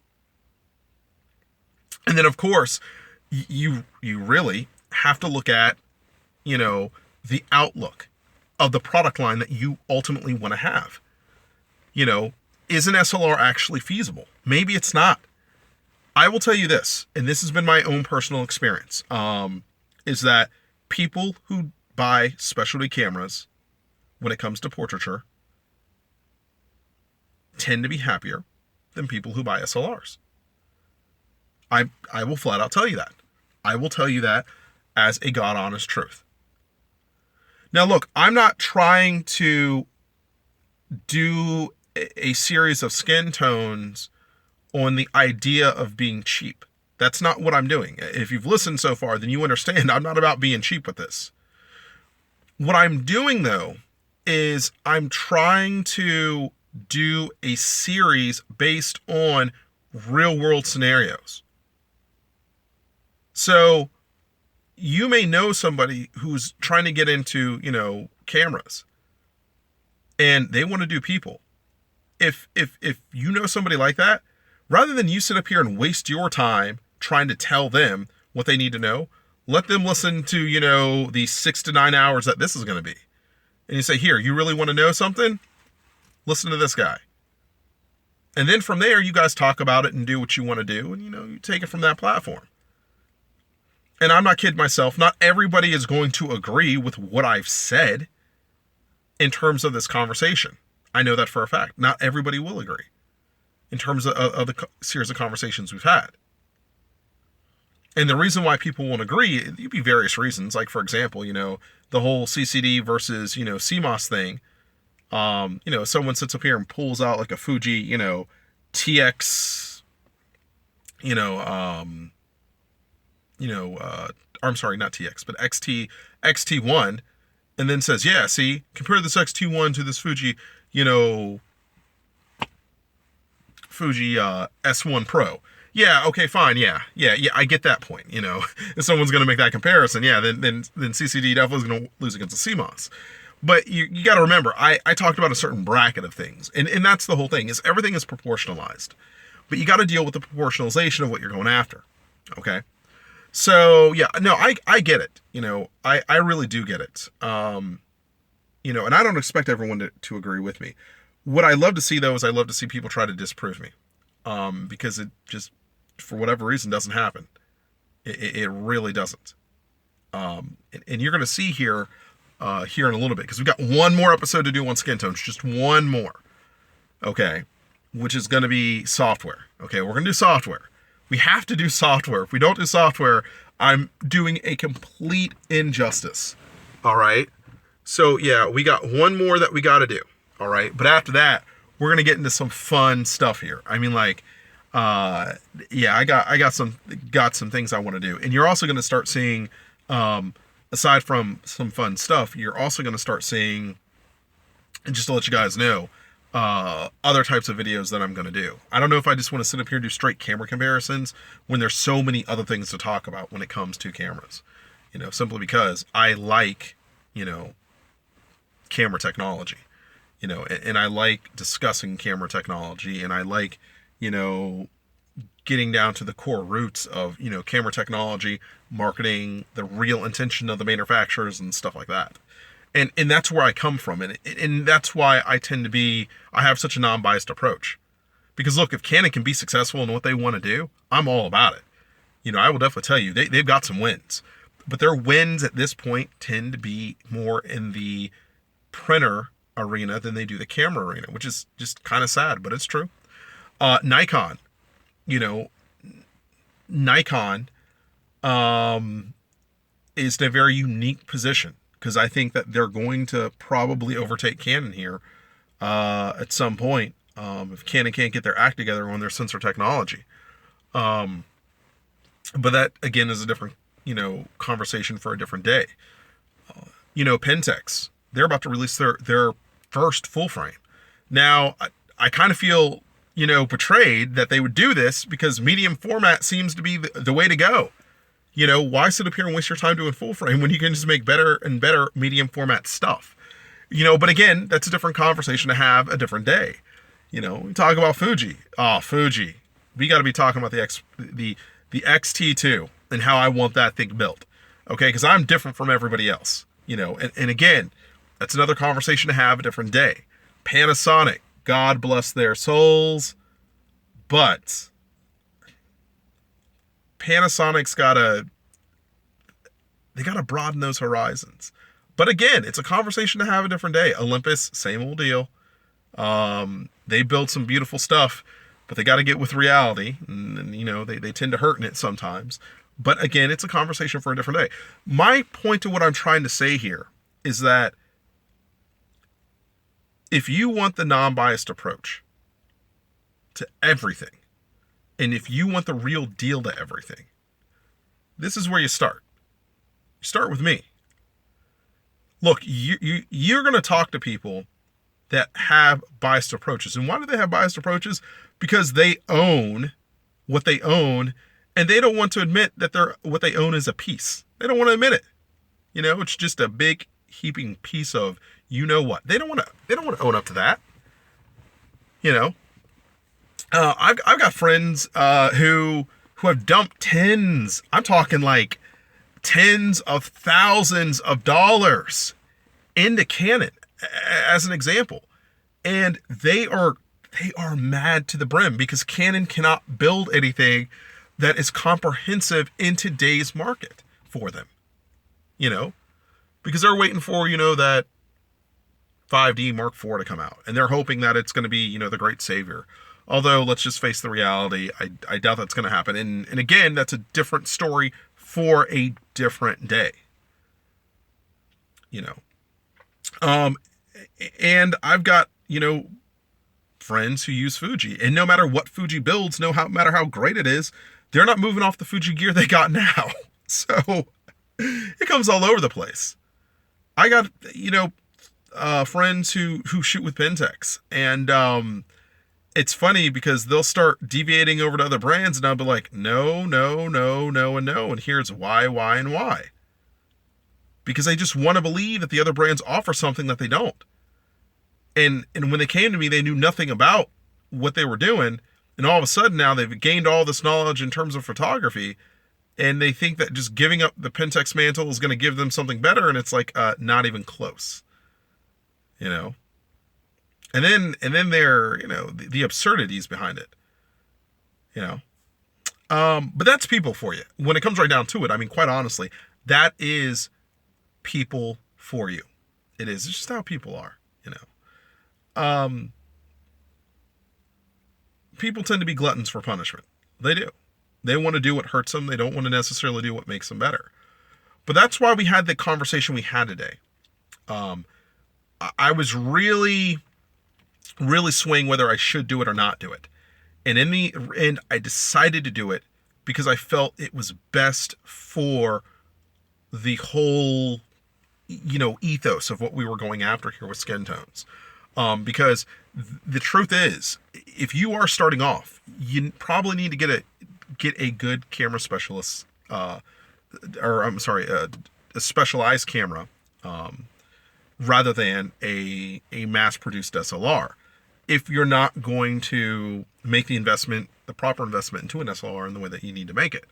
Speaker 1: And then, of course, you really have to look at, the outlook of the product line that you ultimately want to have. Is an SLR actually feasible? Maybe it's not. I will tell you this, and this has been my own personal experience, is that people who buy specialty cameras when it comes to portraiture tend to be happier than people who buy SLRs. I will flat out tell you that. I will tell you that as a God honest truth. Now look, I'm not trying to do a series of skin tones on the idea of being cheap. That's not what I'm doing. If you've listened so far, then you understand I'm not about being cheap with this. What I'm doing though is I'm trying to do a series based on real world scenarios. So you may know somebody who's trying to get into, cameras and they want to do people. If you know somebody like that, rather than you sit up here and waste your time trying to tell them what they need to know, let them listen to, the 6 to 9 hours that this is going to be. And you say, here, you really want to know something? Listen to this guy. And then from there, you guys talk about it and do what you want to do. And, you take it from that platform. And I'm not kidding myself. Not everybody is going to agree with what I've said in terms of this conversation. I know that for a fact. Not everybody will agree in terms of the series of conversations we've had. And the reason why people won't agree, it'd be various reasons. Like, for example, the whole CCD versus, CMOS thing. Someone sits up here and pulls out like a Fuji, TX, I'm sorry, not TX, but XT1, and then says, yeah, see, compare this XT1 to this Fuji, Fuji S1 Pro. Yeah, okay, fine, yeah, I get that point, If someone's going to make that comparison, yeah, then CCD definitely is going to lose against the CMOS. But you got to remember, I talked about a certain bracket of things, and that's the whole thing, is everything is proportionalized. But you got to deal with the proportionalization of what you're going after, okay? So, yeah, no, I get it, I really do get it, and I don't expect everyone to agree with me. What I love to see, though, is I love to see people try to disprove me, because it just, for whatever reason, doesn't happen. It really doesn't. And you're going to see here in a little bit, because we've got one more episode to do on skin tones, just one more, okay, which is going to be software. Okay, we're going to do software. We have to do software. If we don't do software, I'm doing a complete injustice. All right. So yeah, we got one more that we got to do. All right. But after that, we're going to get into some fun stuff here. I mean, like, yeah, I got some things I want to do. And you're also going to start seeing, aside from some fun stuff, you're also going to start seeing, and just to let you guys know, other types of videos that I'm going to do. I don't know if I just want to sit up here and do straight camera comparisons when there's so many other things to talk about when it comes to cameras, simply because I like, camera technology, and I like discussing camera technology, and I like, getting down to the core roots of, camera technology, marketing, the real intention of the manufacturers and stuff like that. And that's where I come from. And that's why I have such a non-biased approach. Because look, if Canon can be successful in what they want to do, I'm all about it. I will definitely tell you, they've got some wins. But their wins at this point tend to be more in the printer arena than they do the camera arena, which is just kind of sad, but it's true. Nikon, you know, Nikon is in a very unique position because I think that they're going to probably overtake Canon here at some point if Canon can't get their act together on their sensor technology. But that, again, is a different, conversation for a different day. Pentax, they're about to release their first full frame. Now, I kind of feel, betrayed that they would do this because medium format seems to be the way to go. Why sit up here and waste your time doing full frame when you can just make better and better medium format stuff? But again, that's a different conversation to have a different day. We talk about Fuji. Oh, Fuji. We got to be talking about the XT2 and how I want that thing built. Okay, because I'm different from everybody else. And again, that's another conversation to have a different day. Panasonic, God bless their souls, but Panasonic's gotta broaden those horizons. But again, it's a conversation to have a different day. Olympus, same old deal. They build some beautiful stuff, but they got to get with reality, and they tend to hurt in it sometimes. But again, it's a conversation for a different day. My point to what I'm trying to say here is that if you want the non-biased approach to everything, and if you want the real deal to everything, this is where you start. You start with me. Look, you're going to talk to people that have biased approaches. And why do they have biased approaches? Because they own what they own, and they don't want to admit that what they own is a piece. They don't want to admit it. It's just a big heaping piece of what. They don't want to own up to that. I've got friends who have dumped tens. I'm talking like tens of thousands of dollars into Canon as an example, and they are mad to the brim because Canon cannot build anything that is comprehensive in today's market for them. Because they're waiting for that 5D Mark IV to come out, and they're hoping that it's going to be the great savior. Although, let's just face the reality, I doubt that's going to happen. And again, that's a different story for a different day. And I've got, friends who use Fuji. And no matter what Fuji builds, no matter how great it is, they're not moving off the Fuji gear they got now. So it comes all over the place. I got, friends who shoot with Pentax. And it's funny because they'll start deviating over to other brands, and I'll be like, no, and no. And here's why, and why. Because I just want to believe that the other brands offer something that they don't. And when they came to me, they knew nothing about what they were doing. And all of a sudden now they've gained all this knowledge in terms of photography. And they think that just giving up the Pentax mantle is going to give them something better. And it's like, not even close. And then there, the absurdities behind it. But that's people for you. When it comes right down to it, I mean, quite honestly, that is people for you. It is. It's just how people are, People tend to be gluttons for punishment. They do. They want to do what hurts them. They don't want to necessarily do what makes them better. But that's why we had the conversation we had today. I was really swaying whether I should do it or not do it. And in the end, I decided to do it because I felt it was best for the whole, ethos of what we were going after here with skin tones. Because the truth is, if you are starting off, you probably need to get a good camera specialist, a specialized camera, rather than a mass-produced SLR. If you're not going to make the investment, the the proper investment into an SLR in the way that you need to make it,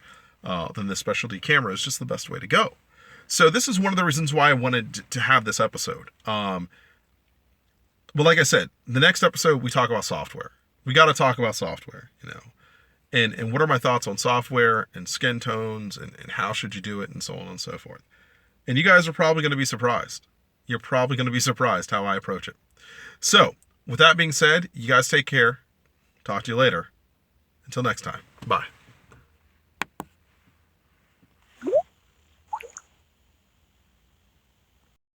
Speaker 1: then this specialty camera is just the best way to go. So this is one of the reasons why I wanted to have this episode. But like I said, the next episode we talk about software. We got to talk about software, and what are my thoughts on software and skin tones and how should you do it and so on and so forth. And you guys are probably going to be surprised. You're probably going to be surprised how I approach it. So with that being said, you guys take care. Talk to you later. Until next time. Bye.